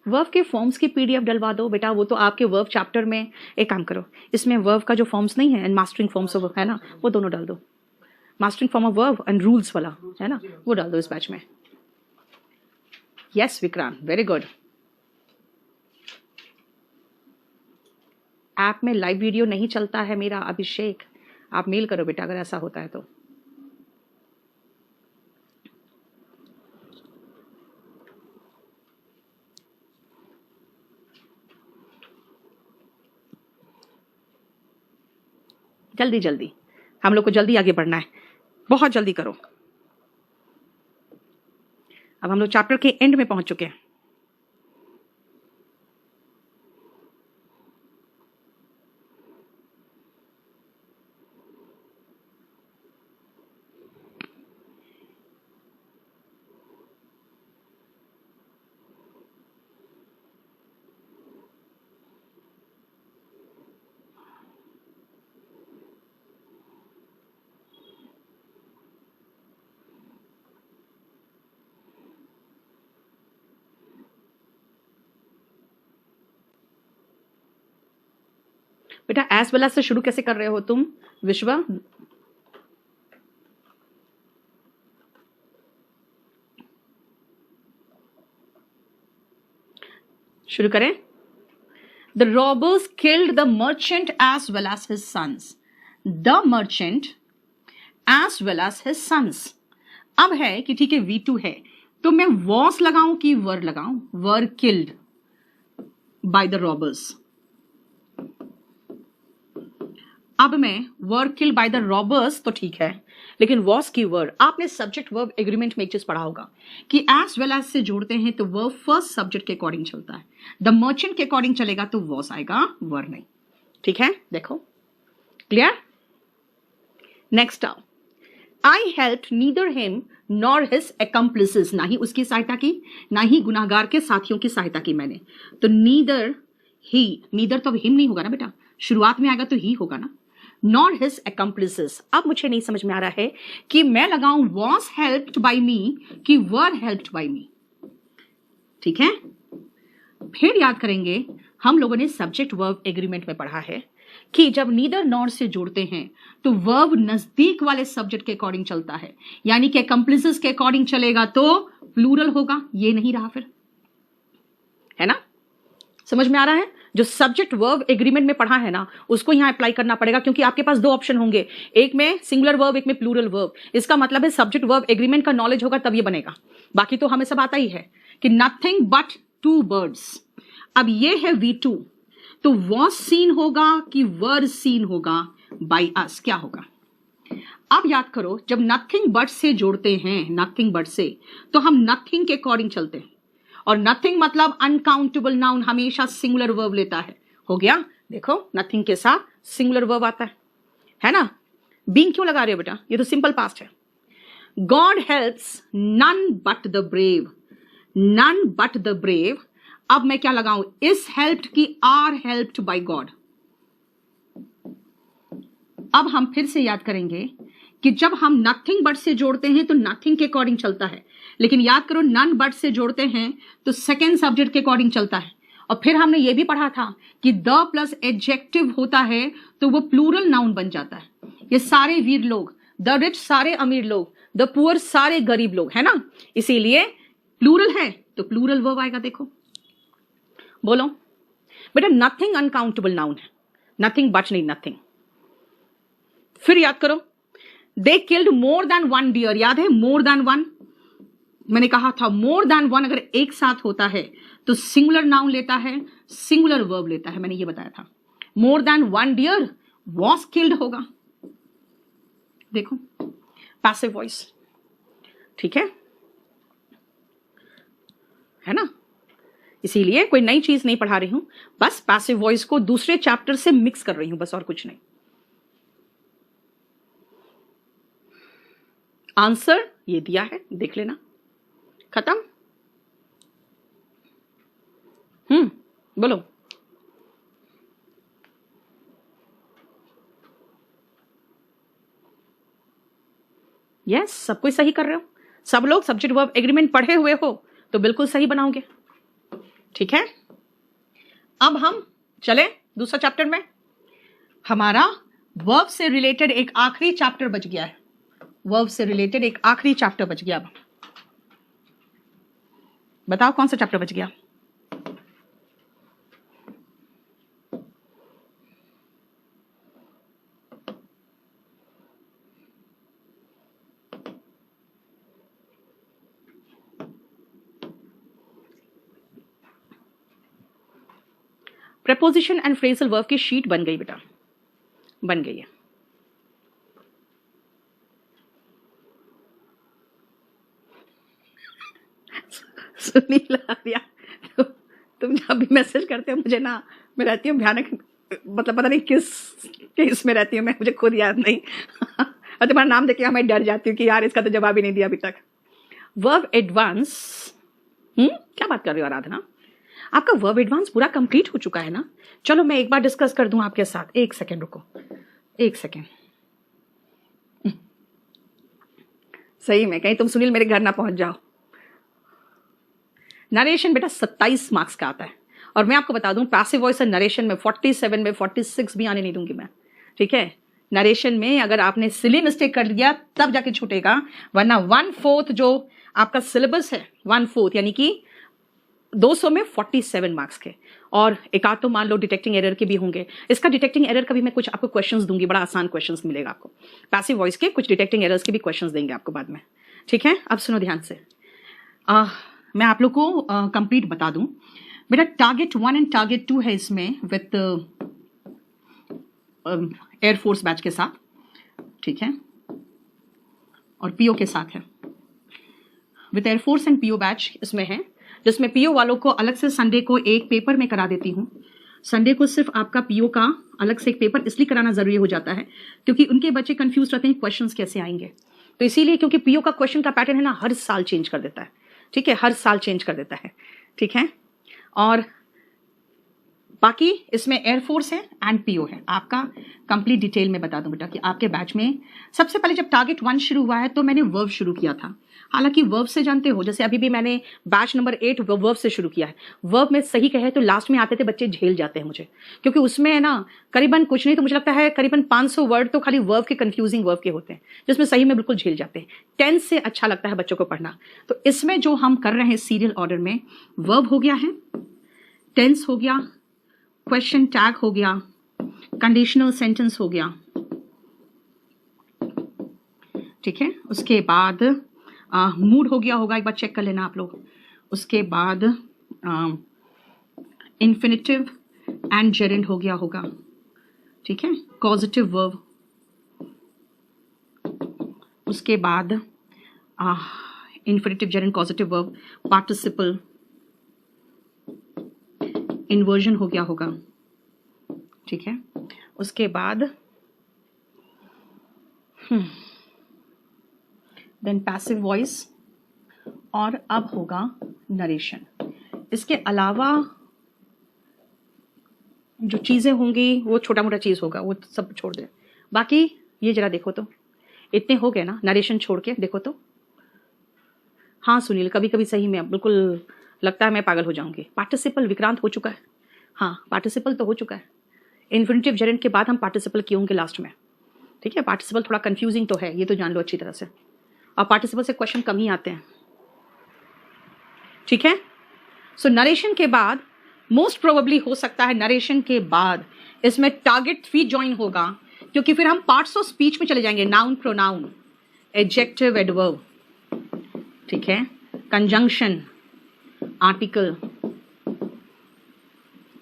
वर्ब के फॉर्म्स की पीडीएफ डलवा दो बेटा, वो तो आपके वर्ब चैप्टर में। एक काम करो, इसमें वर्ब का जो फॉर्म्स नहीं है एंड मास्टरिंग फॉर्म्स ऑफ है ना, वो दोनों डाल दो। Mastering form of verb and rules वाला है ना, वो डाल दो इस बैच में। Yes Vikrant, very good. App में लाइव वीडियो नहीं चलता है मेरा अभिषेक, आप मेल करो बेटा अगर ऐसा होता है तो। जल्दी जल्दी, हम लोग को जल्दी आगे बढ़ना है, बहुत जल्दी करो। अब हम लोग चैप्टर के एंड में पहुंच चुके हैं। बेटा एज वेल एज से शुरू कैसे कर रहे हो तुम विश्वा? शुरू करें। The robbers killed the merchant as well as his sons. The merchant as well as his sons. अब है कि ठीक है V2 है, तो मैं वॉस लगाऊं कि वर लगाऊं? Were killed by the robbers. अब मैं were killed by the robbers तो ठीक है, लेकिन वॉस की वर्ड, आपने सब्जेक्ट वर्ब एग्रीमेंट में एक चीज पढ़ा होगा कि एज वेल एज से जोड़ते हैं तो वर्ब फर्स्ट सब्जेक्ट के अकॉर्डिंग चलता है। द मर्चेंट के अकॉर्डिंग चलेगा तो वॉस आएगा, वर नहीं। ठीक है, देखो क्लियर। नेक्स्ट आओ। I help neither him nor his accomplices, ना ही उसकी सहायता की ना ही गुनाहगार के साथियों की सहायता की मैंने। तो नीदर ही, नीदर तो अब हिम नहीं होगा ना बेटा, शुरुआत में आएगा तो ही होगा ना। Nor his accomplices। अब मुझे नहीं समझ में आ रहा है कि मैं लगाऊं was helped by me कि were helped by me। ठीक है, फिर याद करेंगे, हम लोगों ने सब्जेक्ट वर्ब एग्रीमेंट में पढ़ा है कि जब नीदर नॉर से जोड़ते हैं तो वर्ब नजदीक वाले सब्जेक्ट के अकॉर्डिंग चलता है, यानी कि accomplices के अकॉर्डिंग चलेगा तो प्लूरल होगा। ये नहीं रहा फिर, है ना? समझ में आ रहा है? जो सब्जेक्ट वर्ब एग्रीमेंट में पढ़ा है ना, उसको यहां अप्लाई करना पड़ेगा, क्योंकि आपके पास दो ऑप्शन होंगे, एक में सिंगुलर वर्ब, एक में प्लूरल वर्ब। इसका मतलब है सब्जेक्ट वर्ब एग्रीमेंट का नॉलेज होगा तब ये बनेगा, बाकी तो हमें सब आता ही है कि नथिंग बट टू बर्ड्स। अब ये है V2, तो वॉज सीन होगा कि वर सीन होगा बाई अस, क्या होगा? अब याद करो, जब नथिंग बट से जोड़ते हैं, नथिंग बट से, तो हम नथिंग के अकॉर्डिंग चलते हैं, और नथिंग मतलब अनकाउंटेबल नाउन हमेशा सिंगुलर वर्ब लेता है। हो गया, देखो नथिंग के साथ सिंगुलर वर्ब आता है ना? बीइंग क्यों लगा रहे हो बेटा, ये तो सिंपल पास्ट है। God helps none but the brave, none but the brave. अब मैं क्या लगाऊं, इज हेल्प्ड की आर हेल्प्ड बाय गॉड। अब हम फिर से याद करेंगे कि जब हम नथिंग बट से जोड़ते हैं तो नथिंग के अकॉर्डिंग चलता है, लेकिन याद करो नन बट से जोड़ते हैं तो सेकेंड सब्जेक्ट के अकॉर्डिंग चलता है। और फिर हमने ये भी पढ़ा था कि द प्लस एडजेक्टिव होता है तो वो प्लूरल नाउन बन जाता है। ये सारे वीर लोग, द रिच सारे अमीर लोग, द पुअर सारे गरीब लोग, है ना? इसीलिए प्लूरल है तो प्लूरल वर्ब आएगा। देखो बोलो बेटा, नथिंग अनकाउंटेबल नाउन है, नथिंग बट नहीं, नथिंग। फिर याद करो, they killed more than one deer, याद है? मोर देन वन, मैंने कहा था मोर देन वन अगर एक साथ होता है तो सिंगुलर नाउन लेता है, सिंगुलर वर्ब लेता है, मैंने ये बताया था। More than one deer was killed होगा। देखो पैसिव वॉइस, ठीक है ना? इसीलिए कोई नई चीज नहीं पढ़ा रही हूं, बस पैसिव वॉइस को दूसरे चैप्टर से मिक्स कर रही हूं, बस और कुछ नहीं। आंसर ये दिया है, देख लेना, खत्म। बोलो। यस, सब कोई सही कर रहे हो, सब लोग सब्जेक्ट वर्ब एग्रीमेंट पढ़े हुए हो तो बिल्कुल सही बनाओगे। ठीक है, अब हम चले दूसरा चैप्टर में। हमारा वर्ब से रिलेटेड एक आखिरी चैप्टर बच गया है, वर्ब से रिलेटेड एक आखिरी चैप्टर बच गया। अब बताओ कौन सा चैप्टर बच गया? प्रपोजिशन एंड फ्रेजल वर्ब की शीट बन गई बेटा, बन गई है। सुनील आर्या, तुम जब भी मैसेज करते हो मुझे ना, मैं रहती हूँ भयानक, मतलब पता नहीं किस केस में रहती हूँ मैं, मुझे खुद याद नहीं और तुम्हारा नाम देखे मैं डर जाती हूँ कि यार इसका तो जवाब ही नहीं दिया अभी तक। वर्ब एडवांस, क्या बात कर रही हो आराधना? आपका वर्ब एडवांस पूरा कंप्लीट हो चुका है ना? चलो मैं एक बार डिस्कस कर दूं आपके साथ, एक सेकेंड रुको, एक सेकेंड। सही में कहीं तुम सुनील मेरे घर ना पहुंच जाओ। नरेशन बेटा 27 मार्क्स का आता है, और मैं आपको बता दूं पैसिव वॉइस और नरेशन में 47 में 46 भी आने नहीं दूंगी मैं। ठीक है, नरेशन में अगर आपने सिली मिस्टेक कर लिया तब जाके छूटेगा, वरना 1/4 जो आपका सिलेबस है, 1/4 यानी कि 200 में 47 मार्क्स के, और एक आध तो मान लो डिटेक्टिंग एरर के भी होंगे। इसका डिटेक्टिंग एरर का भी मैं कुछ आपको क्वेश्चंस दूंगी, बड़ा आसान क्वेश्चंस मिलेगा आपको। पैसिव वॉइस के कुछ डिटेक्टिंग एरर्स के भी क्वेश्चंस देंगे आपको बाद में। ठीक है, अब सुनो ध्यान से, मैं आप लोग को कंप्लीट बता दूं बेटा। टारगेट 1 एंड टारगेट 2 है इसमें विथ एयरफोर्स बैच के साथ, ठीक है, और पीओ के साथ है। With air force and PO batch इसमें है, जिसमें पीओ वालों को अलग से संडे को एक पेपर में करा देती हूँ। संडे को सिर्फ आपका पीओ का अलग से एक पेपर इसलिए कराना जरूरी हो जाता है क्योंकि उनके बच्चे कंफ्यूज रहते हैं क्वेश्चंस कैसे आएंगे, तो इसीलिए क्योंकि पीओ का क्वेश्चन का पैटर्न है ना, हर साल चेंज कर देता है। ठीक है, हर साल चेंज कर देता है। ठीक है, और बाकी इसमें एयरफोर्स है एंड पीओ है। आपका कंप्लीट डिटेल में बता दूं बेटा कि आपके बैच में सबसे पहले जब टारगेट 1 शुरू हुआ है तो मैंने वर्ब शुरू किया था। हालांकि वर्ब से जानते हो, जैसे अभी भी मैंने बैच नंबर 8 वर्ब से शुरू किया है। वर्ब में सही कहे तो लास्ट में आते थे बच्चे झेल जाते हैं मुझे, क्योंकि उसमें है ना करीबन कुछ नहीं तो मुझे लगता है करीबन 500 वर्ड तो खाली वर्ब के, कंफ्यूजिंग वर्ब के होते हैं, जिसमें सही में बिल्कुल झेल जाते हैं। टेंस से अच्छा लगता है बच्चों को पढ़ना। तो इसमें जो हम कर रहे हैं सीरियल ऑर्डर में, वर्ब हो गया है, टेंस हो गया, क्वेश्चन टैग हो गया, कंडीशनल सेंटेंस हो गया। ठीक है, उसके बाद मूड हो गया होगा, एक बार चेक कर लेना आप लोग। उसके बाद इन्फिनिटिव एंड जेरेंड हो गया होगा। ठीक है, कॉजेटिव वर्ब। उसके बाद infinitive gerund causative verb, participle, inversion हो गया होगा। ठीक है, उसके बाद देन पैसिव वॉइस, और अब होगा नरेशन। इसके अलावा जो चीजें होंगी वो छोटा मोटा चीज होगा, वो सब छोड़ दे। बाकी ये जरा देखो तो, इतने हो गए ना नरेशन छोड़ के, देखो तो। हाँ सुनील, कभी कभी सही में बिल्कुल लगता है मैं पागल हो जाऊंगी। पार्टिसिपल विक्रांत हो चुका है, हाँ पार्टिसिपल तो हो चुका है। इन्फिनिटिव जेरेंड के बाद हम पार्टिसिपल किए होंगे लास्ट में। ठीक है, पार्टिसिपल थोड़ा कंफ्यूजिंग तो है, ये तो जान लो अच्छी तरह से, और पार्टिसिपल से क्वेश्चन कम ही आते हैं। ठीक है, सो नरेशन के बाद मोस्ट प्रोबेबली हो सकता है नरेशन के बाद इसमें टारगेट 3 ज्वाइन होगा, क्योंकि फिर हम पार्ट्स ऑफ स्पीच में चले जाएंगे। नाउन, प्रोनाउन, एडजेक्टिव, एडवर्ब, ठीक है, कंजंक्शन, आर्टिकल,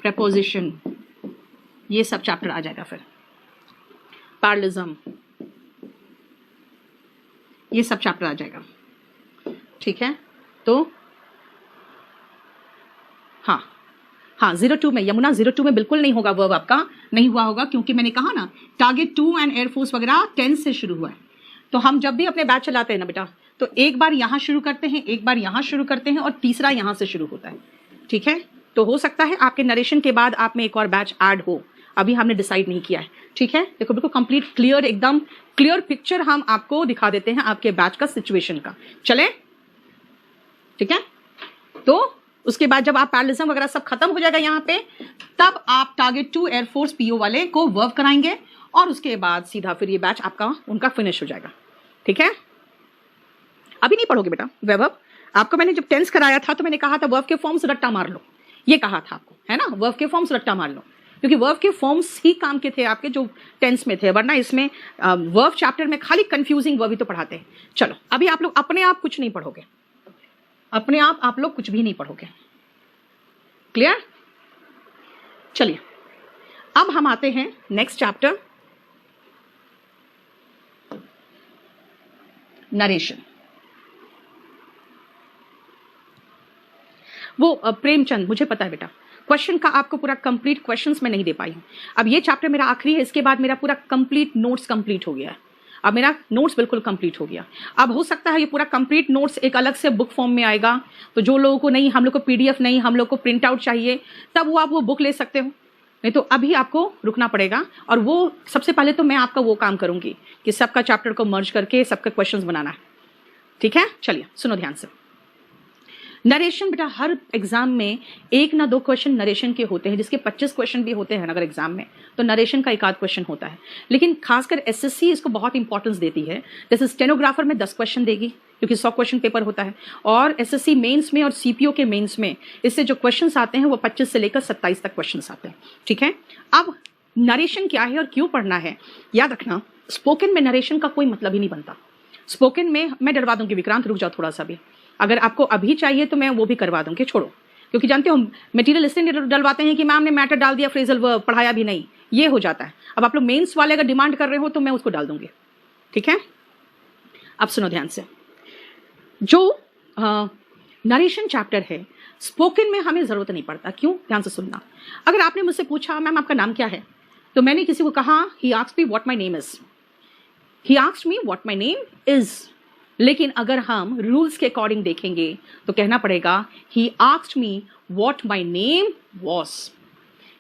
प्रेपोजिशन, ये सब चैप्टर आ जाएगा। फिर पैरलिज्म, ये सब चैप्टर आ जाएगा। ठीक है, तो हाँ 02 में, यमुना 02 में बिल्कुल नहीं होगा वर्ब, आपका नहीं हुआ होगा, क्योंकि मैंने कहा ना टारगेट 2 एंड एयरफोर्स वगैरह 10 से शुरू हुआ है। तो हम जब भी अपने बैच चलाते हैं ना बेटा, तो एक बार यहां शुरू करते हैं, एक बार यहां शुरू करते हैं, और तीसरा यहां से शुरू होता है। ठीक है, तो हो सकता है आपके नरेशन के बाद आप में एक और बैच ऐड हो, अभी हमने डिसाइड नहीं किया है, ठीक है। देखो बिल्कुल कंप्लीट क्लियर, एकदम क्लियर पिक्चर हम आपको दिखा देते हैं आपके बैच का सिचुएशन का, चले, ठीक है। तो उसके बाद जब आप पैरेललिज्म वगैरह सब खत्म हो जाएगा यहाँ पे, तब आप टारगेट 2 एयरफोर्स पीओ वाले को वर्व कराएंगे और उसके बाद सीधा फिर ये बैच आपका उनका फिनिश हो जाएगा, ठीक है। अभी नहीं पढ़ोगे बेटा वैभव, आपको मैंने जब टेंस कराया था तो मैंने कहा था वर्व के फॉर्म्स रट्टा मार लो, ये कहा था आपको, है ना, वर्व के फॉर्म्स रट्टा मार लो, क्योंकि वर्व के फॉर्म्स ही काम के थे आपके जो टेंस में थे, वरना इसमें वर्व चैप्टर में खाली कंफ्यूजिंग वर्व ही तो पढ़ाते हैं। चलो अभी आप लोग अपने आप कुछ नहीं पढ़ोगे, अपने आप लोग कुछ भी नहीं पढ़ोगे, क्लियर। चलिए अब हम आते हैं नेक्स्ट चैप्टर, नरेशन। वो प्रेमचंद, मुझे पता है बेटा, क्वेश्चन का आपको पूरा कंप्लीट क्वेश्चंस मैं नहीं दे पाई हूं। अब ये चैप्टर मेरा आखिरी है, इसके बाद मेरा पूरा कंप्लीट नोट्स कंप्लीट हो गया है, अब मेरा नोट्स बिल्कुल कंप्लीट हो गया। अब हो सकता है ये पूरा कंप्लीट नोट्स एक अलग से बुक फॉर्म में आएगा, तो जो लोगों को नहीं, हम लोग को पीडीएफ नहीं, हम लोग को प्रिंट आउट चाहिए, तब वो आप वो बुक ले सकते हो, नहीं तो अभी आपको रुकना पड़ेगा। और वो सबसे पहले तो मैं आपका वो काम करूंगी कि सबका चैप्टर को मर्ज करके सबका क्वेश्चंस बनाना है, ठीक है। चलिए सुनो ध्यान से। नरेशन बेटा हर एग्जाम में 1 ना 2 क्वेश्चन नरेशन के होते हैं, जिसके 25 क्वेश्चन भी होते हैं अगर एग्जाम में, तो नरेशन का 1 आध क्वेश्चन होता है। लेकिन खासकर एसएससी इसको बहुत इंपॉर्टेंस देती है, जैसे स्टेनोग्राफर में 10 क्वेश्चन देगी क्योंकि 100 क्वेश्चन पेपर होता है, और एसएससी मेंस में और सीपीओ के मेंस में इससे जो क्वेश्चंस आते हैं वो 25 से लेकर 27 तक क्वेश्चंस आते हैं, ठीक है। अब नरेशन क्या है और क्यों पढ़ना है, याद रखना, स्पोकन में नरेशन का कोई मतलब ही नहीं बनता। स्पोकन में मैं डरवा दूंगी, विक्रांत रुक जाओ थोड़ा सा भी, अगर आपको अभी चाहिए तो मैं वो भी करवा दूंगी, छोड़ो, क्योंकि जानते हो मटेरियल इसलिए डलवाते हैं कि मैम ने मैटर डाल दिया, फ्रेजल वर्ब पढ़ाया भी नहीं, ये हो जाता है। अब आप लोग मेंस वाले अगर डिमांड कर रहे हो तो मैं उसको डाल दूंगी, ठीक है। अब सुनो ध्यान से, जो नरेशन चैप्टर है स्पोकन में हमें जरूरत नहीं पड़ता, क्यों, ध्यान से सुनना। अगर आपने मुझसे पूछा मैम आपका नाम क्या है, तो मैंने किसी को कहा he asked me what my name is, he asked me what my name is, लेकिन अगर हम रूल्स के अकॉर्डिंग देखेंगे तो कहना पड़ेगा he asked me what my name was,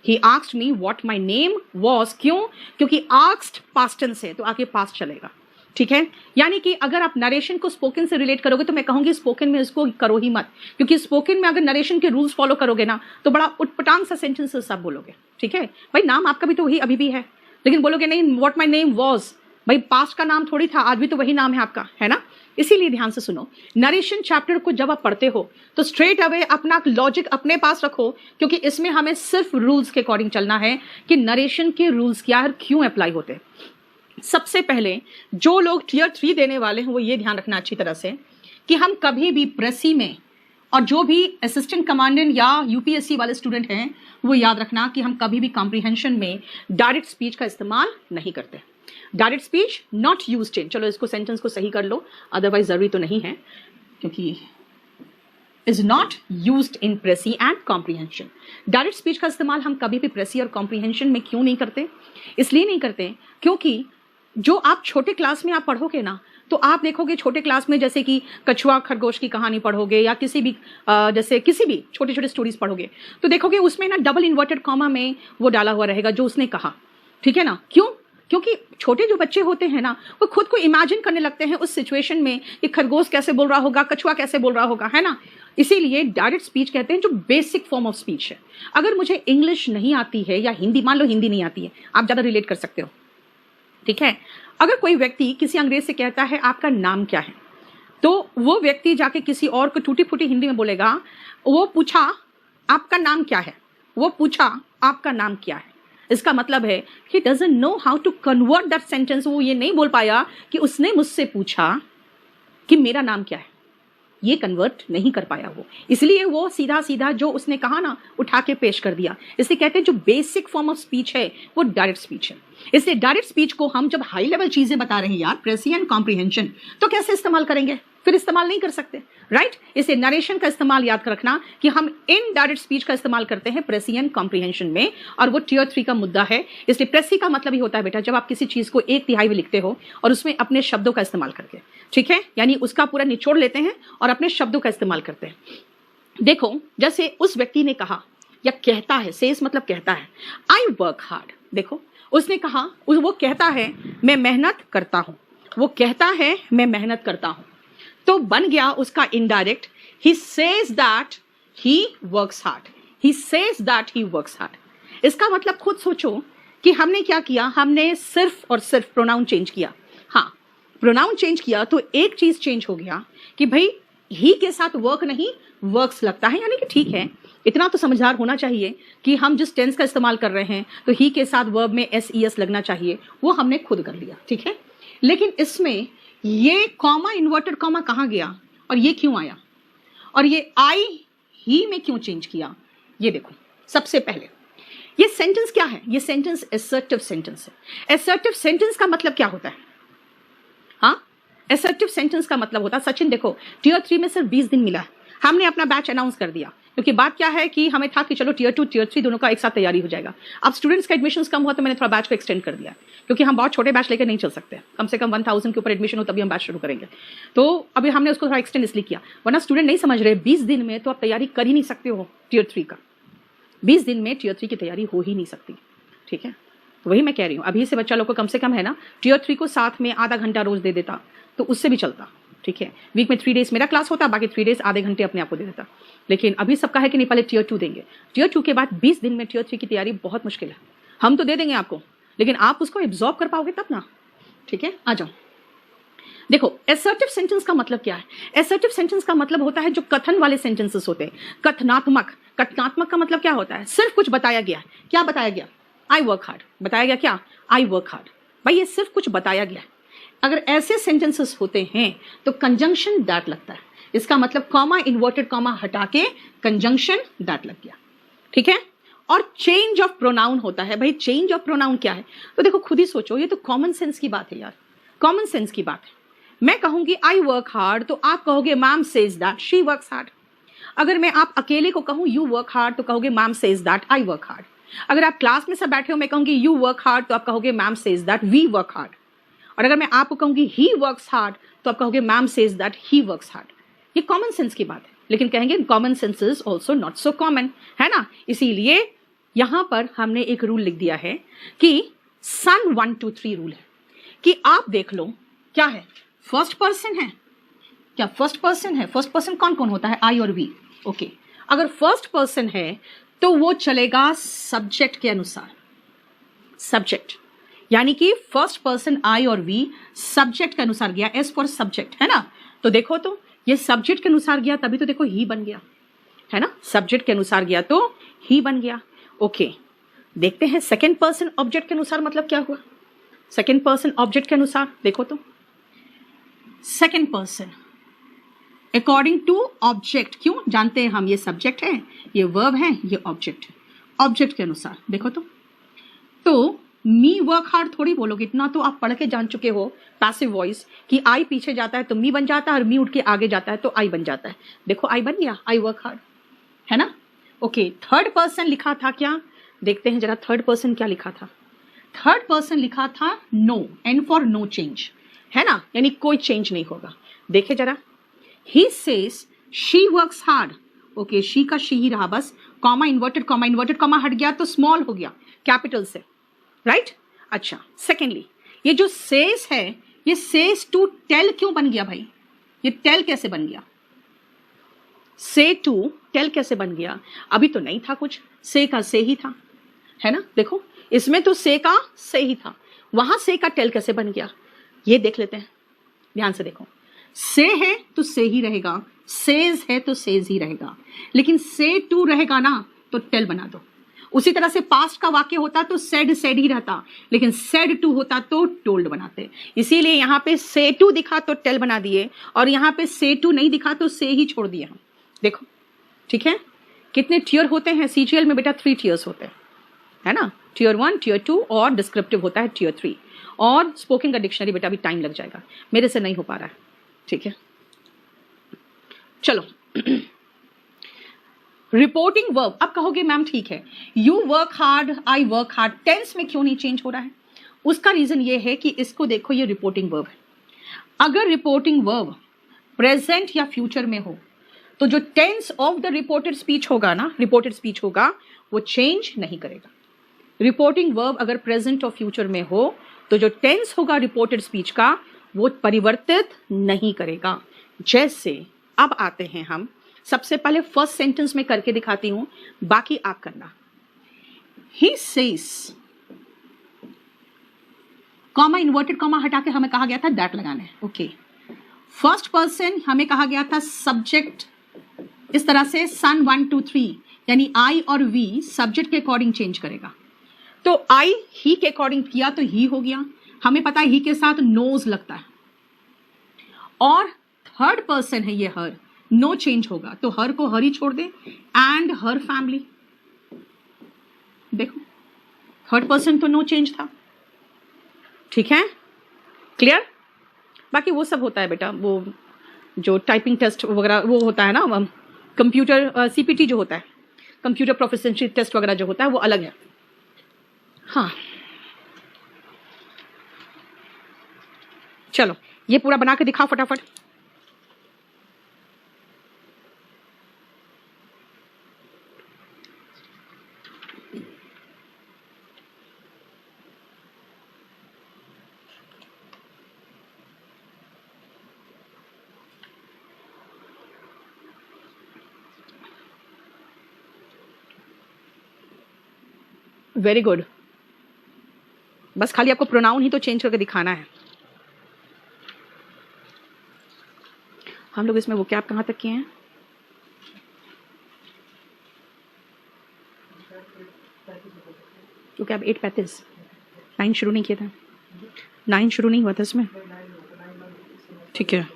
he asked me what my name was, क्यों, क्योंकि आस्क्ड पास्ट टेंस है तो आगे पास्ट चलेगा, ठीक है। यानी कि अगर आप नरेशन को स्पोकन से रिलेट करोगे तो मैं कहूंगी स्पोकन में इसको करो ही मत, क्योंकि स्पोकन में अगर नरेशन के रूल्स फॉलो करोगे ना तो बड़ा उटपटांग सा सेंटेंस सब बोलोगे, ठीक है। भाई नाम आपका भी तो वही अभी भी है, लेकिन बोलोगे नहीं व्हाट माय नेम वाज, भाई पास्ट का नाम थोड़ी था, आज भी तो वही नाम है आपका, है ना। इसीलिए ध्यान से सुनो, नरेशन चैप्टर को जब आप पढ़ते हो तो स्ट्रेट अवे अपना लॉजिक अपने पास रखो, क्योंकि इसमें हमें सिर्फ रूल्स के अकॉर्डिंग चलना है कि नरेशन के रूल्स क्या है, क्यों अप्लाई होते हैं। सबसे पहले जो लोग टियर 3 देने वाले हैं वो ये ध्यान रखना अच्छी तरह से कि हम कभी भी प्रेसी में, और जो भी असिस्टेंट कमांडेंट या यूपीएससी वाले स्टूडेंट हैं वो याद रखना कि हम कभी भी कॉम्प्रिहेंशन में डायरेक्ट स्पीच का इस्तेमाल नहीं करते। डायरेक्ट स्पीच नॉट यूज्ड इन, चलो इसको सेंटेंस को सही कर लो, अदरवाइज जरूरी तो नहीं है, क्योंकि is not used in precis and comprehension. Direct speech का इस्तेमाल हम कभी भी प्रेसी और कॉम्प्रिहेंशन में क्यों नहीं करते, इसलिए नहीं करते क्योंकि जो आप छोटे क्लास में आप पढ़ोगे ना तो आप देखोगे छोटे क्लास में जैसे कि कछुआ खरगोश की कहानी पढ़ोगे या किसी भी जैसे किसी भी छोटे छोटे स्टोरीज पढ़ोगे तो देखोगे उसमें ना डबल इन्वर्टेड कॉमा में वो डाला हुआ रहेगा जो उसने कहा, ठीक है ना। क्यों, क्योंकि छोटे जो बच्चे होते हैं ना वो खुद को इमेजिन करने लगते हैं उस सिचुएशन में कि खरगोश कैसे बोल रहा होगा, कछुआ कैसे बोल रहा होगा, है ना। इसीलिए डायरेक्ट स्पीच कहते हैं जो बेसिक फॉर्म ऑफ स्पीच है। अगर मुझे इंग्लिश नहीं आती है या हिंदी, मान लो हिंदी नहीं आती है, आप ज्यादा रिलेट कर सकते हो, ठीक है। अगर कोई व्यक्ति किसी अंग्रेज से कहता है आपका नाम क्या है, तो वो व्यक्ति जाके किसी और को टूटी फूटी हिंदी में बोलेगा, वो पूछा आपका नाम क्या है, वो पूछा आपका नाम क्या है, इसका मतलब है he doesn't know how to convert that sentence। वो ये नहीं बोल पाया कि उसने मुझसे पूछा कि मेरा नाम क्या है, ये कन्वर्ट नहीं कर पाया वो, इसलिए वो सीधा सीधा जो उसने कहा ना उठा के पेश कर दिया। इसलिए कहते हैं जो बेसिक फॉर्म ऑफ स्पीच है वो डायरेक्ट स्पीच है। इसलिए डायरेक्ट स्पीच को हम जब हाई लेवल चीजें बता रहे हैं यार, प्रेसी एंड कॉम्प्रिहेंशन, तो कैसे इस्तेमाल करेंगे, फिर इस्तेमाल नहीं कर सकते, राइट। इसलिए नरेशन का इस्तेमाल याद कर रखना कि हम इन डायरेक्ट स्पीच का इस्तेमाल करते हैं प्रेसी एंड कॉम्प्रिहेंशन में, और वो टियर 3 का मुद्दा है। इसलिए प्रेसी का मतलब ही होता है बेटा जब आप किसी चीज को 1/3 में लिखते हो और उसमें अपने शब्दों का इस्तेमाल करके, ठीक है, यानी उसका पूरा निचोड़ लेते हैं और अपने शब्दों का इस्तेमाल करते हैं। देखो जैसे उस व्यक्ति ने कहा या कहता है, सेज मतलब कहता है, आई वर्क हार्ड, देखो उसने कहा, वो कहता है मैं मेहनत करता हूं, वो कहता है मैं मेहनत करता हूं, तो बन गया उसका indirect, he says that he works hard, he says that he works hard. इसका मतलब खुद सोचो कि हमने क्या किया, हमने सिर्फ और सिर्फ प्रोनाउन चेंज किया। हाँ, प्रोनाउन चेंज किया तो एक चीज चेंज हो गया कि भाई ही के साथ वर्क नहीं वर्क्स लगता है, यानी कि ठीक है, इतना तो समझदार होना चाहिए कि हम जिस टेंस का इस्तेमाल कर रहे हैं तो ही के साथ वर्ब में एस ई एस लगना चाहिए, वो हमने खुद कर लिया, ठीक है। लेकिन इसमें ये कॉमा, इन्वर्टेड कॉमा कहाँ गया और ये क्यों आया, और ये आई ही में क्यों चेंज किया, ये देखो। सबसे पहले ये सेंटेंस क्या है, ये सेंटेंस असर्टिव सेंटेंस है। असर्टिव सेंटेंस का मतलब क्या होता है, हाँ, असर्टिव सेंटेंस का मतलब होता है, सचिन देखो टीयर 3 में सिर्फ 20 दिन मिला है, हमने अपना बैच अनाउंस कर दिया, क्योंकि बात क्या है कि हमें था कि चलो टीयर 2 टीयर 3 दोनों का एक साथ तैयारी हो जाएगा। अब स्टूडेंट्स का एडमिशंस कम हुआ तो मैंने थोड़ा बैच को एक्सटेंड कर दिया, क्योंकि हम बहुत छोटे बैच लेकर नहीं चल सकते, कम से कम 1000 के ऊपर एडमिशन हो तभी हम बैच शुरू करेंगे। तो अभी हमने उसको थोड़ा एक्सटेंड इसलिए किया, वरना स्टूडेंट नहीं समझ रहे 20 दिन में तो आप तैयारी कर ही नहीं सकते हो टीयर 3 का, 20 दिन में टीयर 3 की तैयारी हो ही नहीं सकती, ठीक है। तो वही मैं कह रही हूँ, अभी से बच्चा लोग को कम से कम है ना टीयर 3 को साथ में आधा घंटा रोज दे देता तो उससे भी चलता, ठीक है। वीक में 3 डेज मेरा क्लास होता, बाकी 3 डेज आधे घंटे अपने आप को दे देता। लेकिन अभी सबका है कि नहीं, पहले टीयर 2 देंगे, टीयर 2 के बाद 20 दिन में टीयर 3 की तैयारी बहुत मुश्किल है। हम तो दे देंगे आपको, लेकिन आप उसको एब्जॉर्ब कर पाओगे तब ना, ठीक है। आ जाओ, देखो असर्टिव सेंटेंस का मतलब क्या है। असर्टिव सेंटेंस का मतलब होता है जो कथन वाले सेंटेंसेस होते हैं, कथनात्मक। कथनात्मक का मतलब क्या होता है, सिर्फ कुछ बताया गया। क्या बताया गया, आई वर्क हार्ड, बताया गया क्या, आई वर्क हार्ड, भाई ये सिर्फ कुछ बताया गया। अगर ऐसे सेंटेंसेस होते हैं तो कंजंक्शन दैट लगता है, इसका मतलब कॉमा, इन्वर्टेड कॉमा हटा के कंजंक्शन दैट लग गया, ठीक है। और चेंज ऑफ प्रोनाउन होता है, भाई चेंज ऑफ प्रोनाउन क्या है, तो देखो खुद ही सोचो, ये तो कॉमन सेंस की बात है यार, कॉमन सेंस की बात है। मैं कहूंगी आई वर्क हार्ड तो आप कहोगे ma'am says that she works hard. अगर मैं आप अकेले को कहूं यू वर्क हार्ड तो कहोगे ma'am says that I work hard. अगर आप क्लास में सब बैठे हो, मैं कहूंगी यू वर्क हार्ड तो आप कहोगे ma'am says that we work hard. और अगर मैं आपको कहूंगी ही वर्क्स हार्ड तो आप कहोगे ma'am says that he works hard. ये कॉमन सेंस की बात है, लेकिन कहेंगे common sense is also not so common, है ना। इसीलिए यहां पर हमने एक रूल लिख दिया है कि सन 1 2 3 रूल है कि आप देख लो क्या है, फर्स्ट पर्सन है क्या, फर्स्ट पर्सन है। फर्स्ट पर्सन कौन कौन होता है, आई और वी, ओके। अगर फर्स्ट पर्सन है तो वो चलेगा सब्जेक्ट के अनुसार, सब्जेक्ट, यानी कि फर्स्ट पर्सन आई और वी सब्जेक्ट के अनुसार गया, एस फॉर सब्जेक्ट, है ना। तो देखो तो ये सब्जेक्ट के अनुसार गया तभी तो देखो ही बन गया, है ना, सब्जेक्ट के अनुसार गया तो ही बन गया, ओके। देखते हैं सेकेंड पर्सन ऑब्जेक्ट के अनुसार मतलब क्या हुआ। सेकेंड पर्सन ऑब्जेक्ट के अनुसार देखो तो second person according to object, क्यों जानते हैं हम, ये सब्जेक्ट है, ये वर्ब है, ये ऑब्जेक्ट है। ऑब्जेक्ट के अनुसार देखो तो मी वर्क हार्ड थोड़ी बोलोगे, इतना तो आप पढ़ के जान चुके हो पैसिव वॉइस कि आई पीछे जाता है तो मी बन जाता है और मी उठ के आगे जाता है तो आई बन जाता है। देखो आई बन गया, आई वर्क हार्ड, है ना, ओके। थर्ड पर्सन लिखा था क्या, देखते हैं जरा थर्ड पर्सन क्या लिखा था। थर्ड पर्सन लिखा था no, n for no change, है ना, यानी कोई चेंज नहीं होगा। देखे जरा, he says she works hard, okay, she का शी ही रहा बस, कॉमा इन्वर्टेड कॉमा हट गया तो स्मॉल हो गया कैपिटल से, राइट। अच्छा, सेकेंडली ये जो सेज है, ये सेज टू टेल क्यों बन गया भाई, ये टेल कैसे बन गया, से टू टेल कैसे बन गया, अभी तो नहीं था कुछ, से का से ही था, है ना। देखो इसमें तो से का से ही था, वहां से का टेल कैसे बन गया, ये देख लेते हैं, ध्यान से देखो। से है तो से ही रहेगा, सेज है तो सेज ही रहेगा, लेकिन से टू रहेगा ना तो टेल बना दो। उसी तरह से पास्ट का वाक्य होता तो सेड ही रहता, लेकिन सेड टू होता तो टोल्ड बनाते। इसीलिए यहाँ पे से टू दिखा तो टेल बना दिए, और यहाँ पे से टू नहीं दिखा तो से ही छोड़ दिए हम। देखो ठीक है, कितने टीयर होते हैं सीजीएल में बेटा, 3 टीयर्स होते हैं, है ना, टीयर 1, टीयर 2 और डिस्क्रिप्टिव होता है टीयर 3। और स्पोकन का डिक्शनरी बेटा अभी टाइम लग जाएगा, मेरे से नहीं हो पा रहा है, ठीक है। चलो रिपोर्टिंग वर्ब, अब कहोगे मैम ठीक है, you work hard, I work hard, tense में क्यों नहीं चेंज हो रहा है। उसका रीजन ये है कि इसको देखो, ये रिपोर्टिंग वर्ब है। अगर रिपोर्टिंग वर्ब प्रेजेंट या फ्यूचर में हो तो जो tense of the reported speech होगा ना, रिपोर्टेड स्पीच होगा, वो चेंज नहीं करेगा। रिपोर्टिंग वर्ब अगर प्रेजेंट और फ्यूचर में हो तो जो टेंस होगा रिपोर्टेड स्पीच का वो परिवर्तित नहीं करेगा। जैसे अब आते हैं हम, सबसे पहले फर्स्ट सेंटेंस में करके दिखाती हूं, बाकी आप करना। He says, comma inverted comma हटा के हमें कहा गया था दैट लगाना है। ओके, फर्स्ट पर्सन हमें कहा गया था सब्जेक्ट इस तरह से सन 1 2 3, यानी आई और वी सब्जेक्ट के अकॉर्डिंग चेंज करेगा। तो आई ही के अकॉर्डिंग किया तो ही हो गया, हमें पता है ही के साथ नोज लगता है, और थर्ड पर्सन है ये हर, नो चेंज होगा तो हर को हर ही छोड़ दे, एंड हर फैमिली। देखो थर्ड पर्सन तो नो चेंज था, ठीक है, क्लियर। बाकी वो सब होता है बेटा, वो जो टाइपिंग टेस्ट वगैरह वो होता है ना, कंप्यूटर सीपीटी जो होता है, कंप्यूटर प्रोफिशिएंसी टेस्ट वगैरह जो होता है वो अलग है। हाँ चलो ये पूरा बना के दिखाओ फटाफट। वेरी गुड, बस खाली आपको प्रोनाउन ही तो चेंज करके दिखाना है। हम लोग इसमें वो क्या कहाँ तक किए हैं? क्योंकि अब 8:35, 9 शुरू नहीं किया था, 9 शुरू नहीं हुआ था इसमें, ठीक है।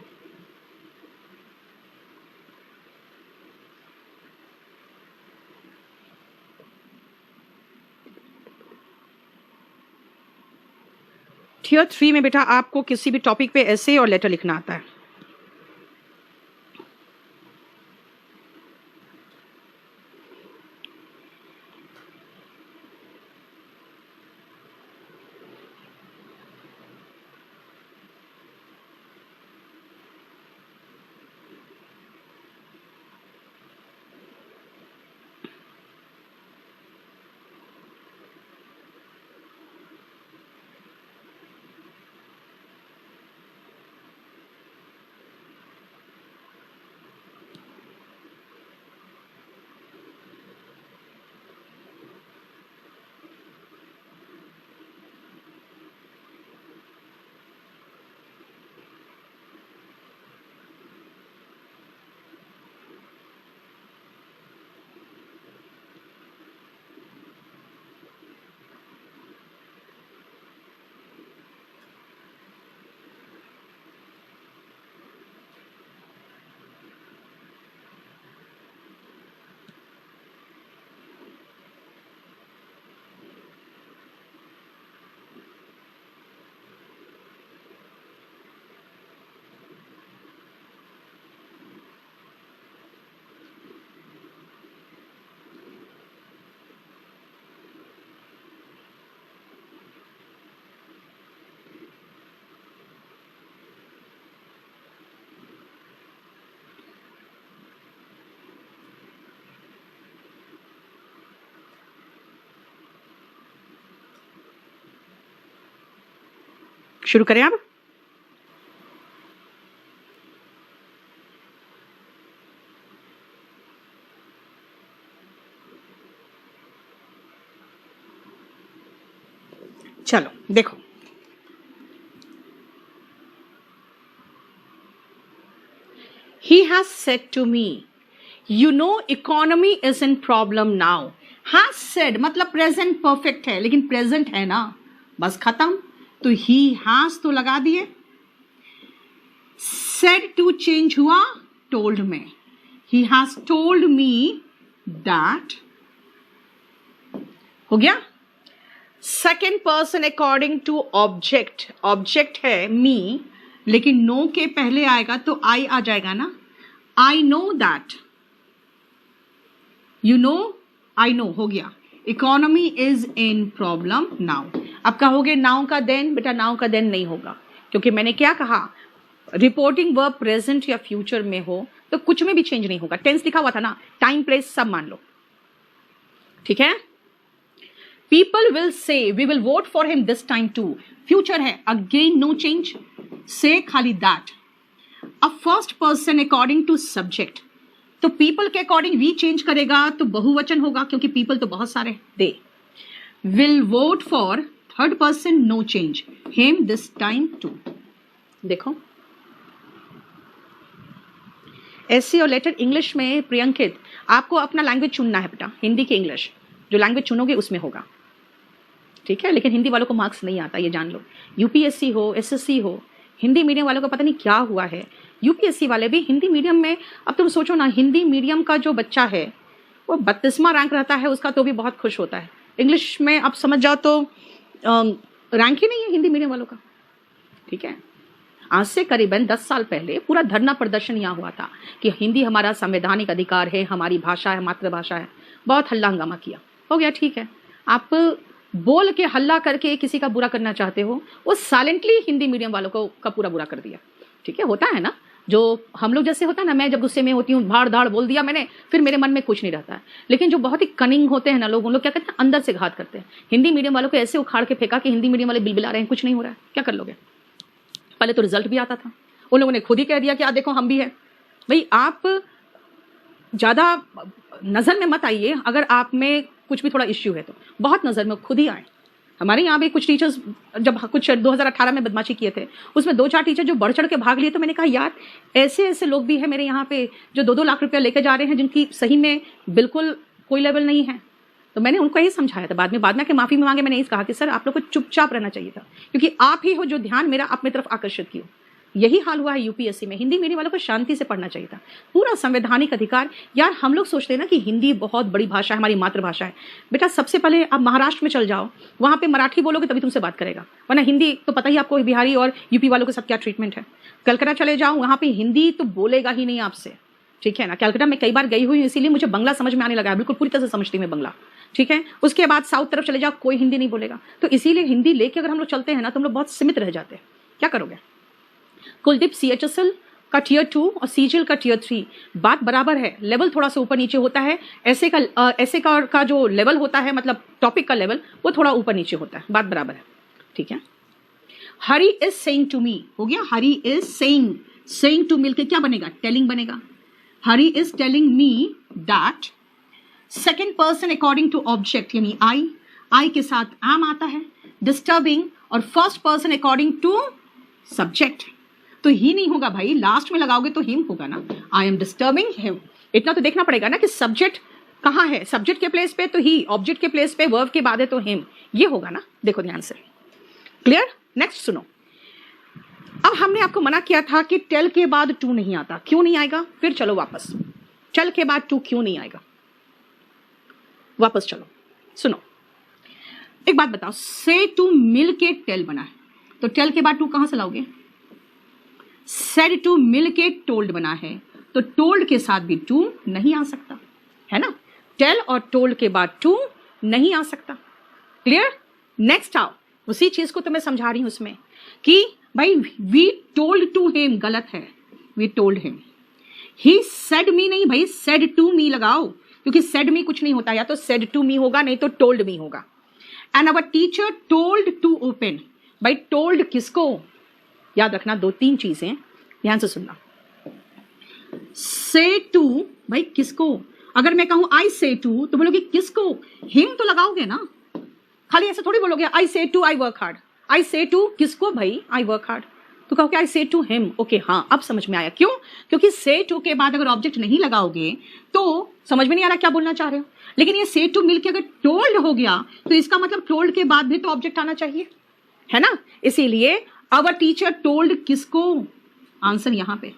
Tier 3 में बेटा आपको किसी भी टॉपिक पे ऐसे और लेटर लिखना आता है। शुरू करें अब। चलो देखो, he has said to me, you know economy is in problem now। has said मतलब प्रेजेंट परफेक्ट है, लेकिन प्रेजेंट है ना, बस खत्म, तो he has तो लगा दिए। said to change हुआ told में, he has told me that, हो गया। Second person according to object, object है मी, लेकिन नो के पहले आएगा तो आई आ जाएगा ना, I know that, you know, I know, हो गया। Economy is in problem now. अब कहोगे नाउ का देन, बेटा नाउ का देन नहीं होगा, क्योंकि मैंने क्या कहा, रिपोर्टिंग वर्ब प्रेजेंट या फ्यूचर में हो तो कुछ में भी चेंज नहीं होगा। टेंस लिखा हुआ था ना, टाइम प्लेस सब मान लो, ठीक है। People will say we will vote for him this time too, future है, अगेन नो चेंज, से खाली that. A first person according to subject, तो पीपल के अकॉर्डिंग वी चेंज करेगा तो बहुवचन होगा, क्योंकि पीपल तो बहुत सारे। They will vote for third person, no change, him this time too. देखो ऐसे और लेटर इंग्लिश में प्रियंकित आपको अपना लैंग्वेज चुनना है बेटा, हिंदी की इंग्लिश, जो लैंग्वेज चुनोगे उसमें होगा, ठीक है। लेकिन हिंदी वालों को मार्क्स नहीं आता, ये जान लो। यूपीएससी हो, एसएससी हो, हिंदी मीडियम वालों को पता नहीं क्या हुआ है। यूपीएससी वाले भी हिंदी मीडियम में, अब तुम सोचो ना, हिंदी मीडियम का जो बच्चा है वो 32वां रैंक रहता है उसका, तो भी बहुत खुश होता है। इंग्लिश में आप समझ जाओ तो रैंक ही नहीं है हिंदी मीडियम वालों का, ठीक है। आज से करीबन 10 साल पहले पूरा धरना प्रदर्शन यहाँ हुआ था कि हिंदी हमारा संवैधानिक अधिकार है, हमारी भाषा है, मातृभाषा है। बहुत हल्ला हंगामा किया, हो गया, ठीक है। आप बोल के हल्ला करके किसी का बुरा करना चाहते हो, वो साइलेंटली हिंदी मीडियम वालों को का पूरा बुरा कर दिया, ठीक है। होता है ना, जो हम लोग जैसे होता है ना, मैं जब गुस्से में होती हूँ भाड़ धाड़ बोल दिया मैंने, फिर मेरे मन में कुछ नहीं रहता है। लेकिन जो बहुत ही कनिंग होते हैं ना लोग, उन लोग क्या करते हैं, अंदर से घात करते हैं। हिंदी मीडियम वालों को ऐसे उखाड़ के फेंका कि हिंदी मीडियम वाले बिलबिला रहे हैं, कुछ नहीं हो रहा है, क्या कर लोगे। पहले तो रिजल्ट भी आता था, उन लोगों ने खुद ही कह दिया कि देखो हम भी है। भाई आप ज्यादा नजर में मत आइए, अगर आप में कुछ भी थोड़ा इश्यू है तो बहुत नजर में खुद ही आए। हमारे यहाँ भी कुछ टीचर्स जब कुछ 2018 में बदमाशी किए थे, उसमें 2-4 टीचर जो बढ़ चढ़ के भाग लिए, तो मैंने कहा यार ऐसे ऐसे लोग भी हैं मेरे यहाँ पे जो 2-2 लाख रुपया लेके जा रहे हैं, जिनकी सही में बिल्कुल कोई लेवल नहीं है। तो मैंने उनको यही समझाया था, बाद में आके माफी मांगे, मैंने यही कहा कि सर आप लोग को चुपचाप रहना चाहिए था, क्योंकि आप ही हो जो ध्यान मेरा अपनी तरफ आकर्षित किया। यही हाल हुआ है यूपीएससी में। हिंदी मीडियम वालों को शांति से पढ़ना चाहिए था, पूरा संवैधानिक अधिकार। यार हम लोग सोचते हैं ना कि हिंदी बहुत बड़ी भाषा है, हमारी मातृभाषा है। बेटा सबसे पहले आप महाराष्ट्र में चल जाओ, वहां पे मराठी बोलोगे तभी तुमसे बात करेगा, वरना हिंदी तो पता ही आपको बिहारी और यूपी वालों के सब क्या ट्रीटमेंट है। कलकत्ता चले जाओ, वहां पे हिंदी तो बोलेगा ही नहीं आपसे, ठीक है ना। कलकत्ता में कई बार गई हुई, इसीलिए मुझे बंगला समझ में आने लगा है, बिल्कुल पूरी तरह से समझती मैं बंगला, ठीक है। उसके बाद साउथ तरफ चले जाओ, कोई हिंदी नहीं बोलेगा। तो इसीलिए हिंदी लेके अगर हम लोग चलते हैं ना, तो हम लोग बहुत सीमित रह जाते हैं। क्या करोगे। कुलदीप CHSL का Tier 2 और CGL का Tier 3 बात बराबर है, लेवल थोड़ा सा ऊपर नीचे होता है। ऐसे का जो लेवल होता है, मतलब टॉपिक का लेवल, वो थोड़ा ऊपर नीचे होता है, बात बराबर है, ठीक है। हरी इज सेइंग टू मी हो गया, हरी इज सेइंग टू मिलके क्या बनेगा, टेलिंग बनेगा। Hari is telling me that, second person according to object, यानी आई के साथ एम आता है, डिस्टर्बिंग, और first person according to subject. तो ही नहीं होगा भाई, लास्ट में लगाओगे तो हिम होगा ना। आई एम डिस्टर्बिंग हिम, इतना तो देखना पड़ेगा ना कि सब्जेक्ट कहाँ है। सब्जेक्ट के प्लेस पे तो ही, ऑब्जेक्ट के प्लेस पे वर्ब के बाद है तो हिम, ये होगा ना। देखो ध्यान से, क्लियर। नेक्स्ट सुनो, अब हमने आपको मना किया था कि टेल के बाद टू नहीं आता, क्यों नहीं आएगा। फिर चलो वापस, टेल के बाद टू क्यों नहीं आएगा, वापस चलो सुनो। एक बात बताओ, से टू मिल के टेल बना है, तो टेल के बाद टू कहां से लाओगे। सेड टू मिल के टोल्ड बना है, तो टोल्ड के साथ भी टू नहीं आ सकता, है ना। टेल और टोल्ड के बाद टू नहीं आ सकता, क्लियर। नेक्स्ट आओ, उसी चीज को तो मैं समझा रही हूं उसमें कि भाई वी टोल्ड टू हिम गलत है, we told him. He said me नहीं भाई, सेड टू मी लगाओ, क्योंकि सेड मी कुछ नहीं होता, या तो सेड टू मी होगा, नहीं तो टोल्ड मी होगा। And our teacher told to open, भाई टोल्ड किसको, याद रखना 2-3 चीजें, ध्यान से सुनना। से टू भाई किसको, अगर मैं कहूं आई से टू तो बोलोगे किसको, हिम तो लगाओगे ना, खाली ऐसे थोड़ी बोलोगे आई से टू आई वर्क हार्ड। आई से टू किसको भाई, आई वर्क हार्ड, तो कहोगे आई से टू हिम। ओके हाँ, अब समझ में आया, क्यों, क्योंकि से टू के बाद अगर ऑब्जेक्ट नहीं लगाओगे तो समझ में नहीं आ रहा क्या बोलना चाह रहे हो। लेकिन ये से टू मिलके अगर टोल्ड हो गया तो इसका मतलब टोल्ड के बाद भी तो ऑब्जेक्ट आना चाहिए, है ना। इसीलिए आवर टीचर टोल्ड किसको, आंसर यहां पे,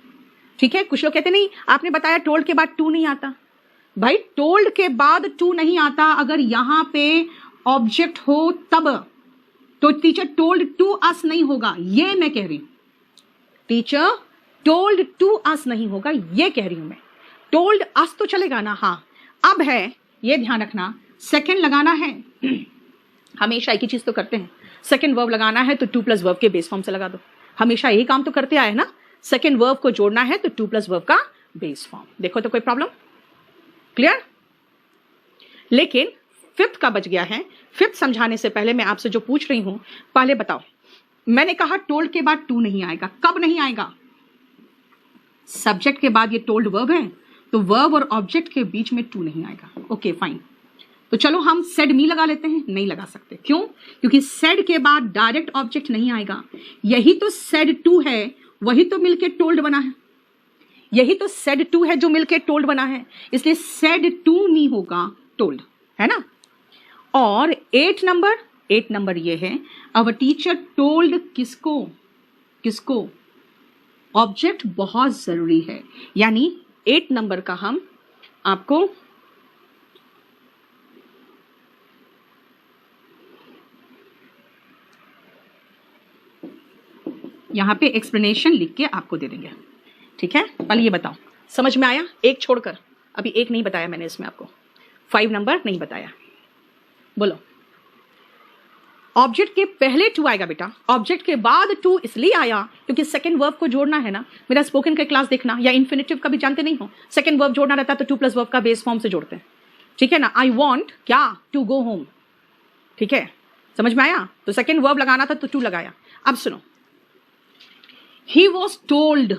ठीक है। कुछ लोग कहते नहीं आपने बताया टोल्ड के बाद टू नहीं आता, भाई टोल्ड के बाद टू नहीं आता अगर यहां पे ऑब्जेक्ट हो तब, तो टीचर टोल्ड टू अस नहीं होगा, ये मैं कह रही हूं। टीचर टोल्ड टू अस नहीं होगा, ये कह रही हूं मैं। टोल्ड अस तो चलेगा ना, हाँ। अब है ये ध्यान रखना, सेकेंड लगाना है, हमेशा एक ही चीज तो करते हैं, सेकेंड वर्ब लगाना है तो 2 + वर्ब के बेस फॉर्म से लगा दो, हमेशा यही काम तो करते आए ना। सेकेंड वर्ब को जोड़ना है तो 2 + वर्ब का बेस फॉर्म, देखो तो कोई प्रॉब्लम, क्लियर। लेकिन फिफ्थ का बच गया है। फिफ्थ समझाने से पहले मैं आपसे जो पूछ रही हूं, पहले बताओ, मैंने कहा टोल्ड के बाद टू नहीं आएगा, कब नहीं आएगा? सब्जेक्ट के बाद ये टोल्ड वर्ब है, तो वर्ब और ऑब्जेक्ट के बीच में टू नहीं आएगा। ओके फाइन, तो चलो हम सेड मी लगा लेते हैं। नहीं लगा सकते, क्यों? क्योंकि सेड के बाद डायरेक्ट ऑब्जेक्ट नहीं आएगा। यही तो सेड टू है, वही तो मिलके टोल्ड बना है। यही तो सेड टू है जो मिलके टोल्ड बना है, इसलिए सेड टू मी होगा टोल्ड, है ना। और 8 नंबर ये है, अवर टीचर टोल्ड किसको? किसको? ऑब्जेक्ट बहुत जरूरी है, यानी 8 नंबर का हम आपको यहां पे एक्सप्लेनेशन लिख के आपको दे देंगे, ठीक है। पहले ये बताओ, समझ में आया? एक छोड़कर, अभी एक नहीं बताया मैंने इसमें आपको, 5 नंबर नहीं बताया। बोलो, ऑब्जेक्ट के पहले टू आएगा बेटा, ऑब्जेक्ट के बाद टू इसलिए आया क्योंकि सेकंड वर्ब को जोड़ना है ना। मेरा स्पोकन का क्लास देखना, या इन्फिनिटिव का भी जानते नहीं हो, सेकंड वर्ब जोड़ना रहता है तो टू प्लस वर्ब का बेस फॉर्म से जोड़ते हैं, ठीक है ना। आई वॉन्ट क्या? टू गो होम, ठीक है, समझ में आया? तो सेकंड वर्ब लगाना था तो टू लगाया। अब सुनो, he was told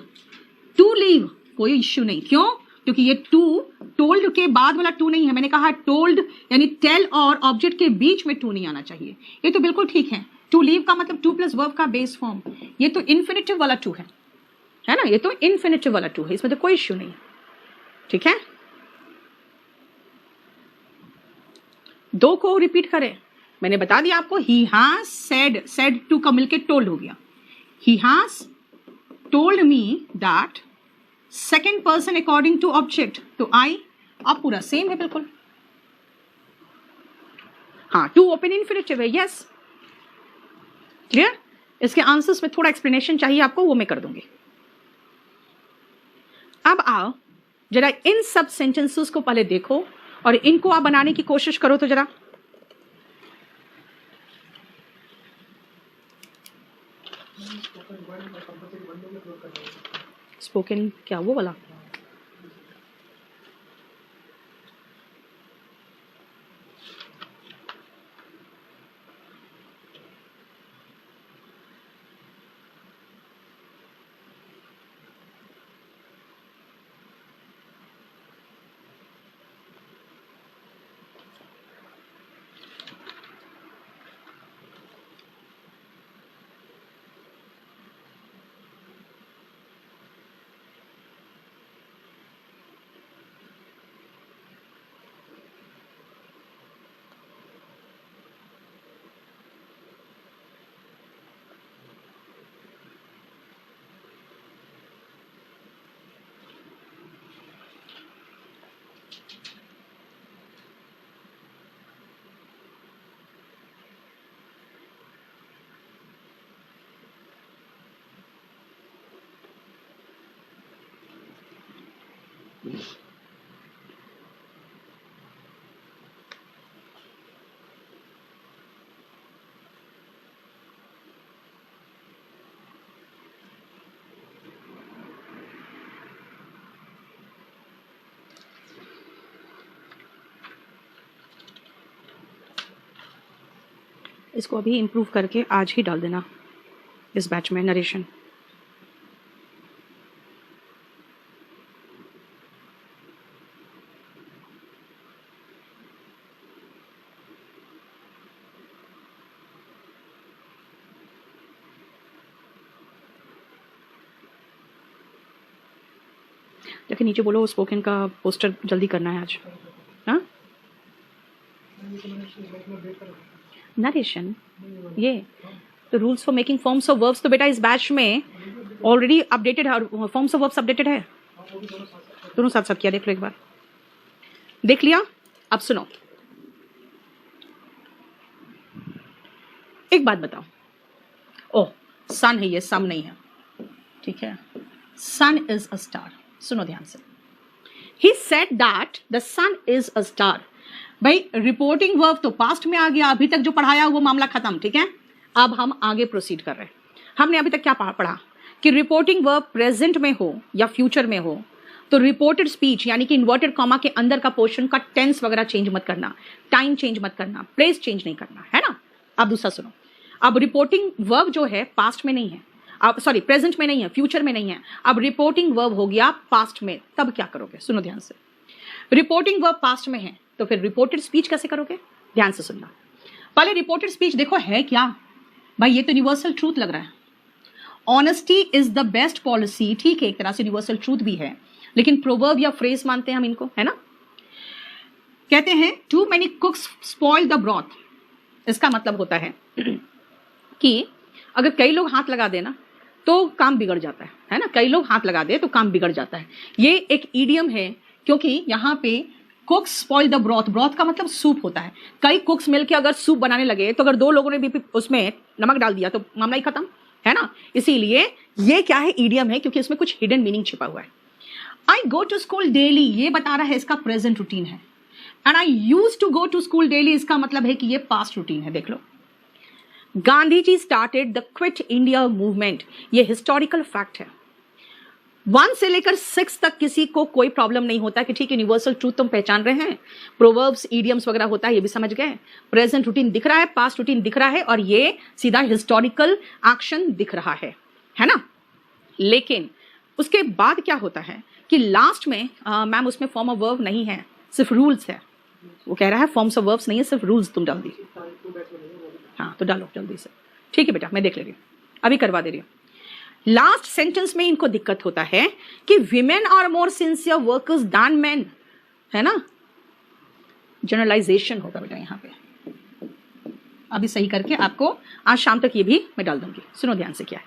to leave, कोई इश्यू नहीं, क्यों? क्योंकि ये टू टोल्ड के बाद वाला टू नहीं है। मैंने कहा टोल्ड यानी टेल और ऑब्जेक्ट के बीच में टू नहीं आना चाहिए, ये तो बिल्कुल ठीक है। टू लीव का मतलब टू प्लस वर्ब का बेस फॉर्म, ये तो इन्फिनिटिव वाला टू है ना, ये तो इन्फिनिटिव वाला टू है, इसमें तो कोई इश्यू नहीं, ठीक है। दो को रिपीट करें, मैंने बता दिया आपको, he has said, said to का मिलके टोल्ड हो गया। He has told me that second person according to object, तो I अब पूरा सेम है बिल्कुल। हाँ, टू ओपन इन्फिनिटिव है, यस क्लियर। इसके आंसर्स में थोड़ा एक्सप्लेनेशन चाहिए आपको, वो मैं कर दूंगी। अब आओ जरा इन सब सेंटेंसेस को पहले देखो और इनको आप बनाने की कोशिश करो तो जरा। स्पोकन क्या वो वाला? इसको अभी इम्प्रूव करके आज ही डाल देना इस बैच में नरेशन। लेकिन नीचे बोलो स्पोकन का पोस्टर जल्दी करना है आज। हाँ, नरेशन ये तो rules for making forms of verbs तो बेटा इस बैच में ऑलरेडी अपडेटेड है, फॉर्म्स ऑफ वर्ब्स अपडेटेड है, दोनों साथ साथ किया, देख लो एक बार, देख लिया। अब सुनो, एक बात बताओ, ओह सन है ये, सम नहीं है, ठीक है। सन इज अ स्टार, सुनो ध्यान से। He said that the sun is a star. भाई रिपोर्टिंग वर्ब तो पास्ट में आ गया, अभी तक जो पढ़ाया वो मामला खत्म, ठीक है। अब हम आगे प्रोसीड कर रहे हैं। हमने अभी तक क्या पढ़ा कि रिपोर्टिंग वर्ब प्रेजेंट में हो या फ्यूचर में हो तो रिपोर्टेड स्पीच यानी कि इन्वर्टेड कॉमा के अंदर का पोर्शन का टेंस वगैरह चेंज मत करना, टाइम चेंज मत करना, प्लेस चेंज नहीं करना, है ना। अब दूसरा सुनो, अब रिपोर्टिंग वर्ब जो है पास्ट में नहीं है, अब सॉरी प्रेजेंट में नहीं है, फ्यूचर में नहीं है, अब रिपोर्टिंग वर्ब हो गया पास्ट में, तब क्या करोगे? सुनो ध्यान से। रिपोर्टिंग वर्ब पास्ट में है तो फिर रिपोर्टेड स्पीच कैसे करोगे? ध्यान से सुनना। पहले रिपोर्टेड स्पीच देखो है क्या भाई, ये तो यूनिवर्सल ट्रूथ लग रहा है। Honesty is the best policy, ठीक है, एक तरह से यूनिवर्सल ट्रूथ भी है, लेकिन प्रोवर्ब या फ्रेज मानते हैं हम इनको, है ना। कहते हैं too many cooks spoil the broth, इसका मतलब होता है कि अगर कई लोग हाथ लगा देना तो काम बिगड़ जाता है ना, कई लोग हाथ लगा दे तो काम बिगड़ जाता है। ये एक ईडियम है, क्योंकि यहाँ पे कुक्स स्पॉइल द ब्रॉथ, ब्रॉथ का मतलब सूप होता है। कई कुक्स मिलकर अगर सूप बनाने लगे तो अगर 2 लोगों ने भी उसमें नमक डाल दिया तो मामला ही खत्म, है ना। इसीलिए ये क्या है, ईडियम है, क्योंकि इसमें कुछ हिडन मीनिंग छिपा हुआ है। I go to school daily, ये बता रहा है इसका प्रेजेंट रूटीन है। And I use to go to school daily, इसका मतलब है कि ये पास्ट रूटीन है। देख लो, Gandhi ji started the quit India movement, ये हिस्टोरिकल फैक्ट है। 1 से लेकर 6 तक किसी को कोई प्रॉब्लम नहीं होता कि ठीक है यूनिवर्सल ट्रूथ तुम पहचान रहे हैं, प्रोवर्ब्स ईडियम्स वगैरह होता है ये भी समझ गए, प्रेजेंट रूटीन दिख रहा है, पास्ट रूटीन दिख रहा है, और ये सीधा हिस्टोरिकल एक्शन दिख रहा है ना। लेकिन उसके बाद क्या होता है कि लास्ट में मैम उसमें फॉर्म ऑफ वर्ब नहीं है, सिर्फ रूल्स है। वो कह रहा है फॉर्म्स ऑफ वर्ब्स नहीं है, सिर्फ रूल्स तुम डाल दीजिए। हाँ तो डालो जल्दी से, ठीक है बेटा, मैं देख ले रही हूँ, अभी करवा दे रही हूँ। लास्ट सेंटेंस में इनको दिक्कत होता है कि women are more sincere workers than man, है ना। जनरलाइजेशन होगा बेटा यहाँ पे, अभी सही करके आपको आज शाम तक ये भी मैं डाल दूंगी। सुनो ध्यान से क्या है,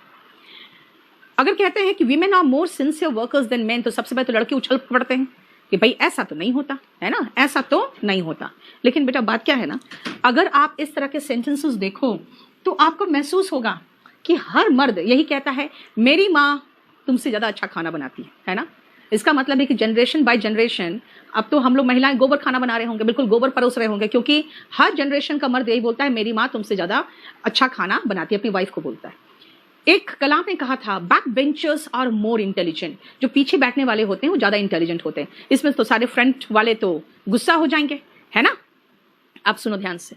अगर कहते हैं कि women are more sincere workers than man, तो सबसे पहले तो लड़के उछल पड़ते हैं कि भाई ऐसा तो नहीं होता, है ना, ऐसा तो नहीं होता। लेकिन बेटा बात क्या है ना, अगर आप इस तरह के सेंटेंसेस देखो तो आपको महसूस होगा कि हर मर्द यही कहता है मेरी माँ तुमसे ज़्यादा अच्छा खाना बनाती है ना। इसका मतलब है कि जनरेशन बाय जनरेशन अब तो हम लोग महिलाएं गोबर खाना बना रहे होंगे, बिल्कुल गोबर परोस रहे होंगे, क्योंकि हर जनरेशन का मर्द यही बोलता है मेरी माँ तुमसे ज़्यादा अच्छा खाना बनाती है, अपनी वाइफ को बोलता है। एक कलाम ने कहा था back benchers are more intelligent, जो पीछे बैठने वाले होते हैं वो ज़्यादा इंटेलिजेंट होते हैं। इसमें तो सारे फ्रंट वाले तो गुस्सा हो जाएंगे, है ना। आप सुनो ध्यान से,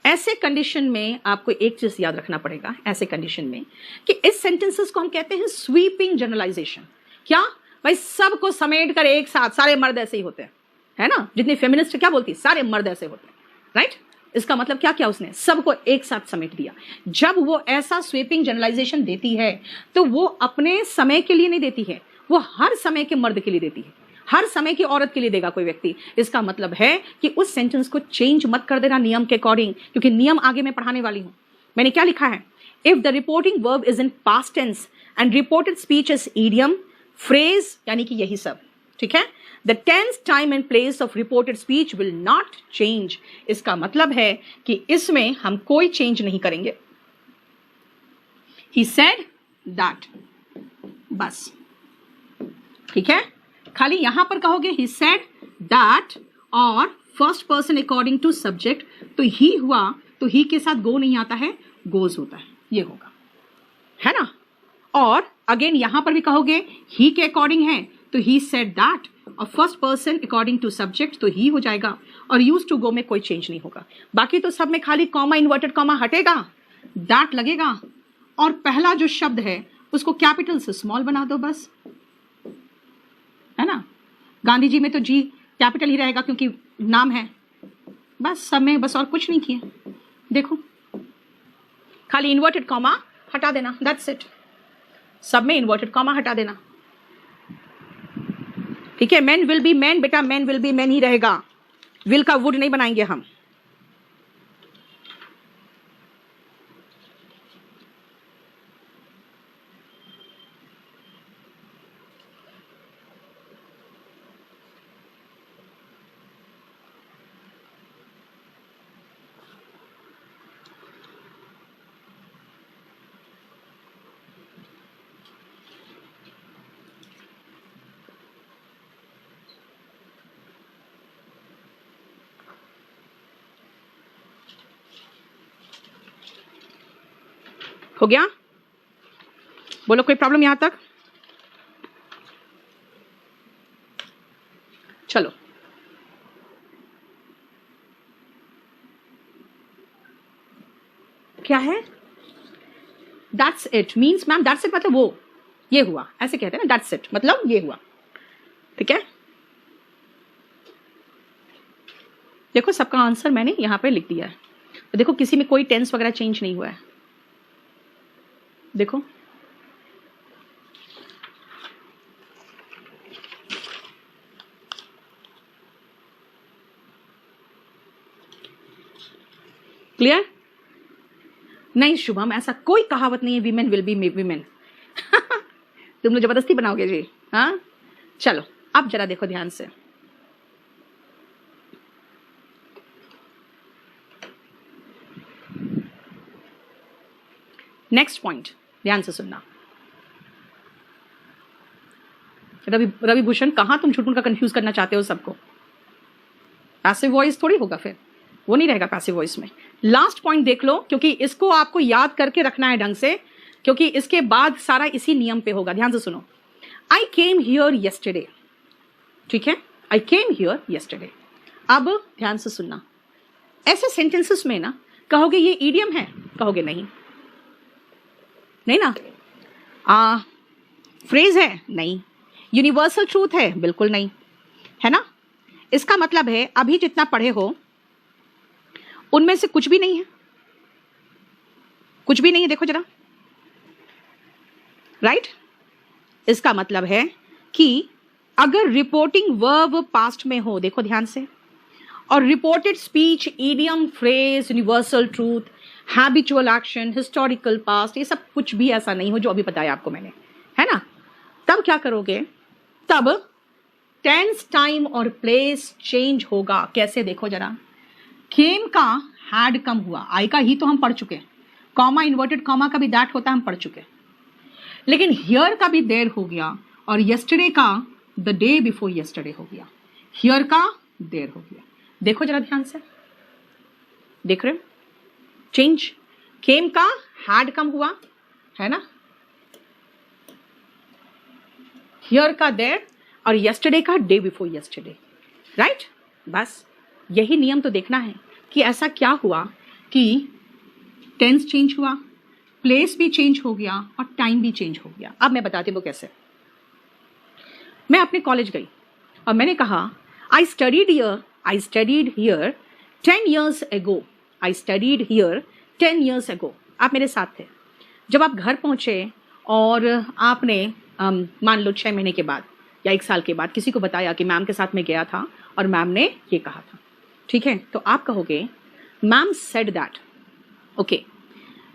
ऐसे कंडीशन में आपको एक चीज याद रखना पड़ेगा, ऐसे कंडीशन में कि इस सेंटेंसेस को हम कहते हैं स्वीपिंग जनरलाइजेशन। क्या भाई, सबको समेट कर एक साथ सारे मर्द ऐसे ही होते हैं, है ना। जितनी फेमिनिस्ट क्या बोलती, सारे मर्द ऐसे होते हैं, राइट। इसका मतलब क्या किया उसने, सबको एक साथ समेट दिया। जब वो ऐसा स्वीपिंग जनरलाइजेशन देती है तो वो अपने समय के लिए नहीं देती है, वो हर समय के मर्द के लिए देती है, हर समय की औरत के लिए देगा कोई व्यक्ति। इसका मतलब है कि उस सेंटेंस को चेंज मत कर देना नियम के अकॉर्डिंग, क्योंकि नियम आगे मैं पढ़ाने वाली हूं। मैंने क्या लिखा है, if the reporting verb is in past tense and reported speech is idiom phrase, यानी कि यही सब, ठीक है, the tense time and place of reported speech will not change. इसका मतलब है कि इसमें हम कोई चेंज नहीं करेंगे। ही सेड दैट, बस, ठीक है। खाली यहां पर कहोगे ही सेड दैट और first person according to subject, तो ही हुआ तो ही के साथ गो नहीं आता है, गोज होता है, ये होगा, है ना। और अगेन यहां पर भी कहोगे ही के अकॉर्डिंग है तो ही सेड दैट, और first person according to subject तो ही हो जाएगा, और यूज टू गो में कोई चेंज नहीं होगा। बाकी तो सब में खाली कॉमा, इन्वर्टेड कॉमा हटेगा, दैट लगेगा, और पहला जो शब्द है उसको कैपिटल से स्मॉल बना दो, बस, है ना। गांधी जी में तो जी कैपिटल ही रहेगा क्योंकि नाम है, बस सब में बस और कुछ नहीं किया। देखो खाली इन्वर्टेड कॉमा हटा देना, दैट्स इट, सब में इन्वर्टेड कॉमा हटा देना, ठीक है। मैन विल बी मैन, बेटा मैन विल बी मैन ही रहेगा, विल का वुड नहीं बनाएंगे हम। हो गया, बोलो कोई प्रॉब्लम यहां तक। चलो, क्या है? That's it means ma'am that's it मतलब वो ये हुआ, ऐसे कहते हैं ना, दैट्स इट मतलब ये हुआ। ठीक है, देखो सबका आंसर मैंने यहां पे लिख दिया है। तो देखो किसी में कोई टेंस वगैरह चेंज नहीं हुआ है। देखो क्लियर? नहीं शुभम, ऐसा कोई कहावत नहीं है वीमेन विल बी वीमेन। तुम लोग जबरदस्ती बनाओगे जी। हाँ चलो, अब जरा देखो ध्यान से। नेक्स्ट पॉइंट ध्यान से सुनना। रवि भूषण, कहां तुम झूठ का कंफ्यूज करना चाहते हो सबको? पैसिव वॉइस थोड़ी होगा, फिर वो नहीं रहेगा पैसिव वॉइस में। लास्ट पॉइंट देख लो, क्योंकि इसको आपको याद करके रखना है ढंग से, क्योंकि इसके बाद सारा इसी नियम पे होगा। ध्यान से सुनो। आई केम हियर येस्टरडे, ठीक है, आई केम हियर येस्टरडे। अब ध्यान से सुनना, ऐसे सेंटेंसेस में ना कहोगे ये ईडियम है, कहोगे नहीं, नहीं ना, फ्रेज है, नहीं, यूनिवर्सल ट्रूथ है, बिल्कुल नहीं, है ना। इसका मतलब है अभी जितना पढ़े हो उनमें से कुछ भी नहीं है, कुछ भी नहीं है। देखो जरा, राइट। इसका मतलब है कि अगर रिपोर्टिंग वर्ब पास्ट में हो, देखो ध्यान से, और reported speech idiom, phrase, universal truth, habitual action, historical past, ये सब कुछ भी ऐसा नहीं हो जो अभी बताया आपको मैंने, है ना। तब क्या करोगे? तब टेंस, टाइम और प्लेस चेंज होगा। कैसे? देखो जरा, केम का हैड कम हुआ, आई का ही तो हम पढ़ चुके, कॉमा, इन्वर्टेड कॉमा का भी दैट होता है, हम पढ़ चुके, लेकिन हियर का भी देर हो गया, और यस्टरडे का द डे बिफोर यस्टरडे हो गया, हियर का देर हो गया। देखो जरा ध्यान से, देख रहे हो चेंज? केम का हैड कम हुआ, है ना, हियर का देर, और यस्टरडे का डे बिफोर यस्टरडे, राइट। बस यही नियम तो देखना है कि ऐसा क्या हुआ कि टेंस चेंज हुआ, प्लेस भी चेंज हो गया, और टाइम भी चेंज हो गया। अब मैं बताती हूँ वो कैसे। मैं अपने कॉलेज गई और मैंने कहा I studied here 10 years ago, I studied here 10 years ago। आप मेरे साथ थे। जब आप घर पहुंचे और आपने मान लो 6 महीने के बाद या 1 साल के बाद किसी को बताया कि मैम के साथ मैं गया था और मैम ने ये कहा था, ठीक है, तो आप कहोगे मैम सेड दैट, ओके।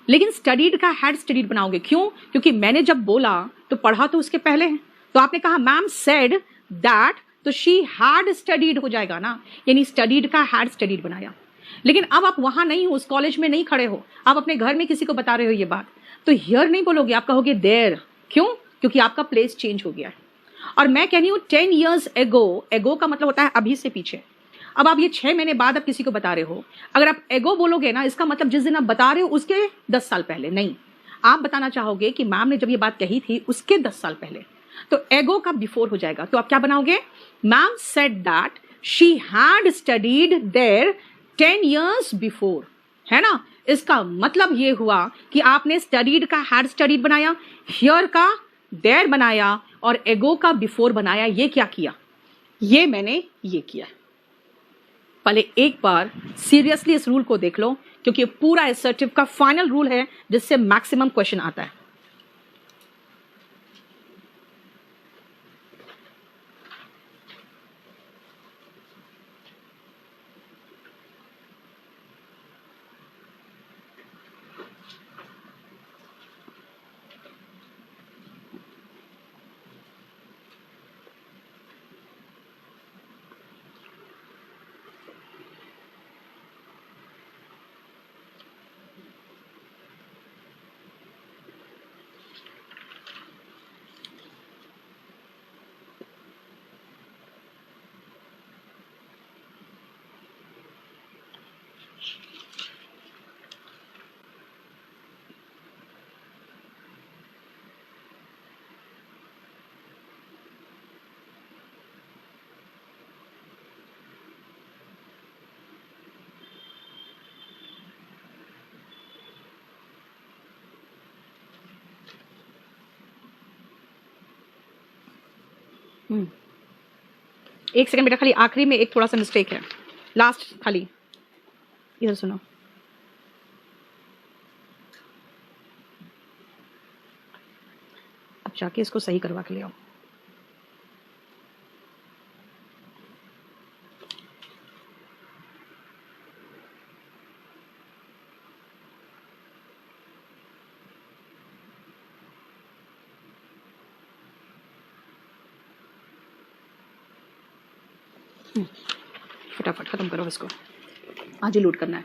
लेकिन स्टडीड का हैड स्टडीड बनाओगे, क्यों? क्योंकि मैंने जब बोला तो पढ़ा तो उसके पहले है, तो आपने कहा मैम सेड दैट, तो शी हैड स्टडीड हो जाएगा ना, यानी स्टडीड का हैड स्टडीड बनाया। लेकिन अब आप वहां नहीं हो, उस कॉलेज में नहीं खड़े हो, आप अपने घर में किसी को बता रहे हो ये बात, तो हियर नहीं बोलोगे, आप कहोगे देयर। क्यों? क्योंकि आपका प्लेस चेंज हो गया है। और मैं कह रही हूँ 10 years ago, एगो का मतलब होता है अभी से पीछे। अब आप ये 6 महीने बाद आप किसी को बता रहे हो, अगर आप एगो बोलोगे ना, इसका मतलब जिस दिन आप बता रहे हो उसके 10 साल पहले नहीं, आप बताना चाहोगे कि मैम ने जब ये बात कही थी उसके 10 साल पहले, तो एगो का बिफोर हो जाएगा। तो आप क्या बनाओगे? Ma'am said that she had studied there 10 years before, है ना। इसका मतलब ये हुआ कि आपने स्टडीड का हैड स्टडीड बनाया, हियर का देयर बनाया, और एगो का बिफोर बनाया। ये क्या किया? ये मैंने ये किया। पहले एक बार सीरियसली इस रूल को देख लो, क्योंकि ये पूरा असर्टिव का फाइनल रूल है जिससे मैक्सिमम क्वेश्चन आता है। एक सेकंड बेटा, खाली आखिरी में एक थोड़ा सा मिस्टेक है, लास्ट खाली इधर सुनो। अब जाके इसको सही करवा के ले आओ। फटाफट खत्म करो इसको, आज ही लूट करना है।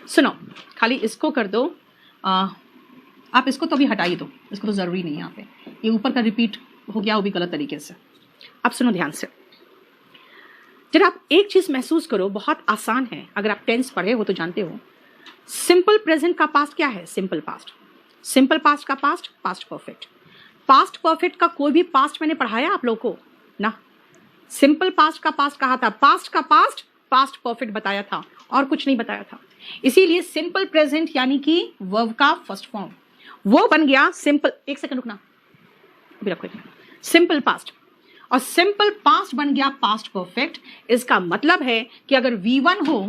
सुनो, खाली इसको कर दो। आप इसको तो अभी हटा ही दो, इसको तो ज़रूरी नहीं है यहाँ पे। ये ऊपर का रिपीट हो गया, वो भी गलत तरीके से। अब सुनो ध्यान से, जरा आप एक चीज़ महसूस करो, बहुत आसान है, अगर आप टेंस पढ़े हो तो जानते हो। सिंपल प्रेजेंट का पास्ट क्या है? Simple past. सिंपल पास्ट का past, past perfect. Past perfect का कोई भी पास्ट मैंने पढ़ाया आप लोगों को ना? सिंपल पास्ट का पास्ट कहा था, पास्ट का पास्ट पास्ट परफेक्ट बताया था, और कुछ नहीं बताया था। इसीलिए सिंपल प्रेजेंट यानी कि वर्ब का फर्स्ट फॉर्म वो बन गया सिंपल। एक सेकंड रुकना, अभी रखो। सिंपल पास्ट और सिंपल पास्ट बन गया पास्ट परफेक्ट। इसका मतलब है कि अगर V1 हो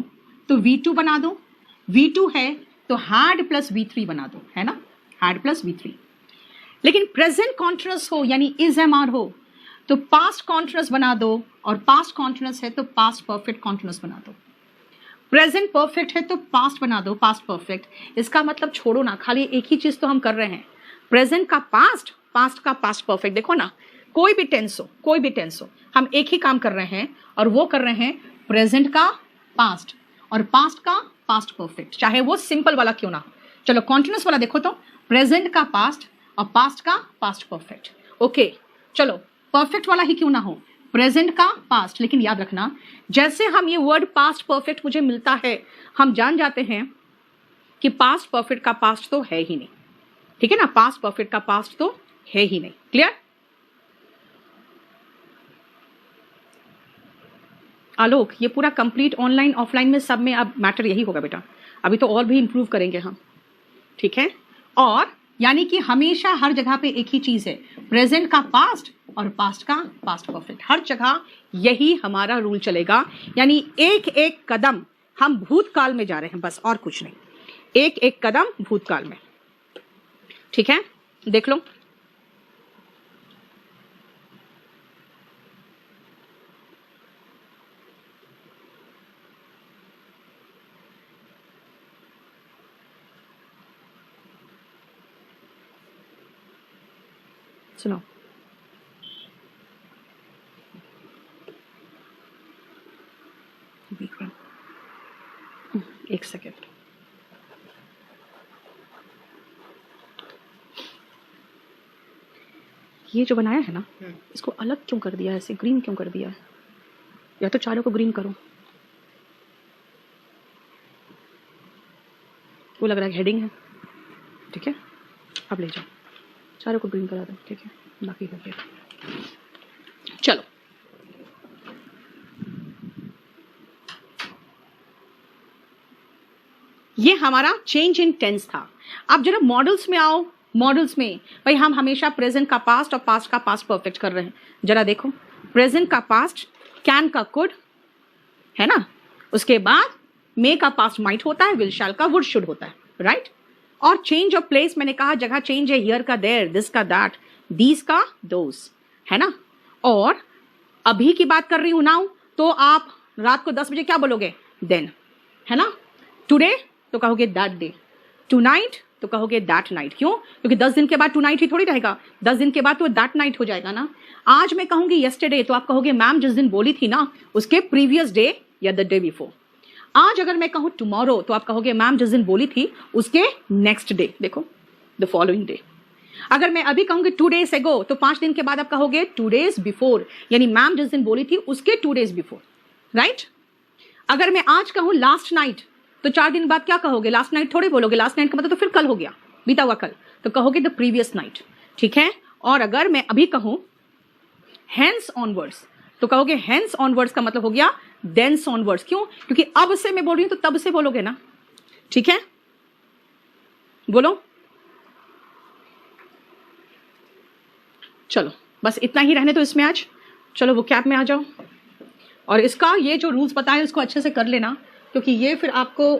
तो V2 बना दो, V2 है तो हैड प्लस V3 बना दो, है ना? Had plus V3। लेकिन प्रेजेंट कॉन्टिन्यूअस हो यानी इज एम आर हो तो पास्ट कॉन्टिन्यूअस बना दो, और पास्ट कॉन्टिन्यूअस है तो पास्ट परफेक्ट कॉन्टिन्यूअस बना दो। प्रेजेंट परफेक्ट है तो पास्ट बना दो, पास्ट परफेक्ट। इसका मतलब छोड़ो ना, खाली एक ही चीज तो हम कर रहे हैं, प्रेजेंट का पास्ट, पास्ट का पास्ट परफेक्ट। देखो ना, कोई भी टेंस हो, कोई भी टेंस हो, हम एक ही काम कर रहे हैं, और वो कर रहे हैं प्रेजेंट का पास्ट और पास्ट का पास्ट परफेक्ट, चाहे वो सिंपल वाला क्यों ना हो। चलो कॉन्टिन्यूअस वाला देखो तो, प्रेजेंट का पास्ट और पास्ट का पास्ट परफेक्ट। ओके चलो, परफेक्ट वाला ही क्यों ना हो, प्रेजेंट का पास्ट। लेकिन याद रखना, जैसे हम ये वर्ड पास्ट परफेक्ट मुझे मिलता है, हम जान जाते हैं कि पास्ट परफेक्ट का पास्ट तो है ही नहीं। ठीक है ना, पास्ट परफेक्ट का पास्ट तो है ही नहीं। क्लियर? आलोक, ये पूरा कंप्लीट ऑनलाइन ऑफलाइन में सब में अब मैटर यही होगा बेटा। अभी तो और भी इंप्रूव करेंगे हम, ठीक है? और यानी कि हमेशा हर जगह पे एक ही चीज है, प्रेजेंट का पास्ट और पास्ट का पास्ट परफेक्ट। हर जगह यही हमारा रूल चलेगा, यानी एक एक कदम हम भूतकाल में जा रहे हैं, बस और कुछ नहीं। एक एक कदम भूतकाल में, ठीक है? देख लो, सुनो। एक सेकेंड, ये जो बनाया है ना, इसको अलग क्यों कर दिया है, ऐसे ग्रीन क्यों कर दिया है? या तो चारों को ग्रीन करो। वो लग रहा है हेडिंग है, ठीक है? अब ले जाओ, चारों को ग्रीन करा दो, ठीक है? बाकी हो गया। चलो, ये हमारा चेंज इन टेंस था। अब जरा मॉडल्स में आओ। मॉडल्स में भाई हम हमेशा प्रेजेंट का पास्ट और पास्ट का पास्ट परफेक्ट कर रहे हैं। जरा देखो, प्रेजेंट का पास्ट कैन का कुड है ना, उसके बाद मे का पास्ट माइट होता है, विल शैल का वुड शुड होता है, राइट? और चेंज ऑफ प्लेस मैंने कहा जगह चेंज है, हियर का देयर, दिस का दैट, दीज का दोस, है ना? और अभी की बात कर रही हूं नाउ, तो आप रात को 10 बजे क्या बोलोगे? देन, है ना? टुडे तो कहोगे दैट डे, टू नाइट तो कहोगे दैट नाइट। क्यों? क्योंकि 10 दिन के बाद टू नाइट ही थोड़ी रहेगा, 10 दिन के बाद तो दैट नाइट हो जाएगा ना। आज मैं कहूंगी यस्टरडे तो आप कहोगे मैम जिस दिन बोली थी ना उसके प्रीवियस डे या द डे बिफोर। आज अगर मैं कहूं टुमारो तो आप कहोगे मैम जिस दिन बोली थी उसके नेक्स्ट डे, देखो द फॉलोइंग डे। अगर मैं अभी कहूंगी 2 days ago तो 5 दिन के बाद आप कहोगे 2 days बिफोर, यानी मैम जिस दिन बोली थी उसके 2 days बिफोर, राइट? अगर मैं आज कहूं लास्ट नाइट तो 4 दिन बाद क्या कहोगे? लास्ट नाइट थोड़ी बोलोगे, लास्ट नाइट का मतलब तो फिर कल हो गया, बीता हुआ कल, तो कहोगे द प्रीवियस नाइट, ठीक है? और अगर मैं अभी कहूं हेंस ऑनवर्ड्स तो कहोगे हेंस ऑनवर्ड्स का मतलब हो गया देंस ऑनवर्ड्स। क्यों? क्योंकि अब से मैं बोल रही हूं तो तब से बोलोगे ना, ठीक है? बोलो, चलो बस इतना ही रहने तो इसमें आज। चलो वो कैब में आ जाओ, और इसका ये जो रूल्स बताए इसको अच्छे से कर लेना, क्योंकि ये फिर आपको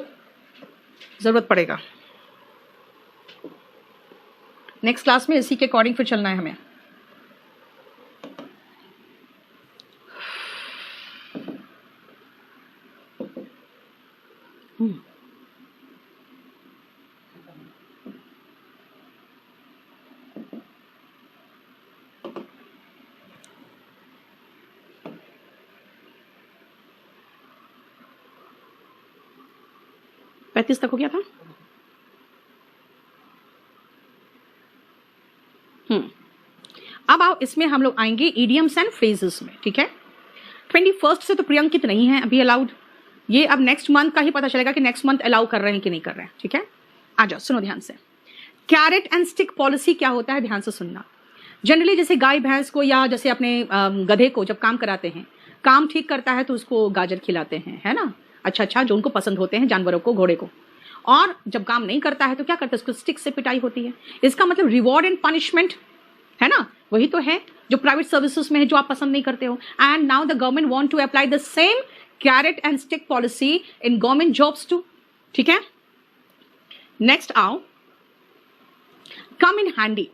ज़रूरत पड़ेगा। नेक्स्ट क्लास में इसी के अकॉर्डिंग फिर चलना है हमें। पैंतीस तक हो गया था। अब आओ इसमें हम लोग आएंगे इडियम्स एंड फ्रेजेस में, ठीक है। 21 से तो प्रियंकित नहीं है अभी अलाउड, ये अब नेक्स्ट मंथ का ही पता चलेगा कि नेक्स्ट मंथ अलाउ कर रहे हैं कि नहीं कर रहे हैं, ठीक है। आ जाओ, सुनो ध्यान से। कैरेट एंड स्टिक पॉलिसी क्या होता है, ध्यान से सुनना। जनरली जैसे गाय भैंस को या जैसे अपने गधे को जब काम कराते हैं, काम ठीक करता है तो उसको गाजर खिलाते हैं, है ना, अच्छा जो उनको पसंद होते हैं जानवरों को, घोड़े को। और जब काम नहीं करता है तो क्या करते हैं, उसको स्टिक से पिटाई होती है। इसका मतलब रिवॉर्ड एंड पनिशमेंट, है ना, वही तो है जो प्राइवेट सर्विसेज में है, जो आप पसंद नहीं करते हो। And now the government want to apply the same carrot and stick policy in government jobs too, ठीक है। नेक्स्ट आओ, कम इन हैंडी।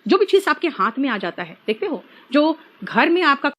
जो भी चीज आपके हाथ में आ जाता है, देखते हो जो घर में आपका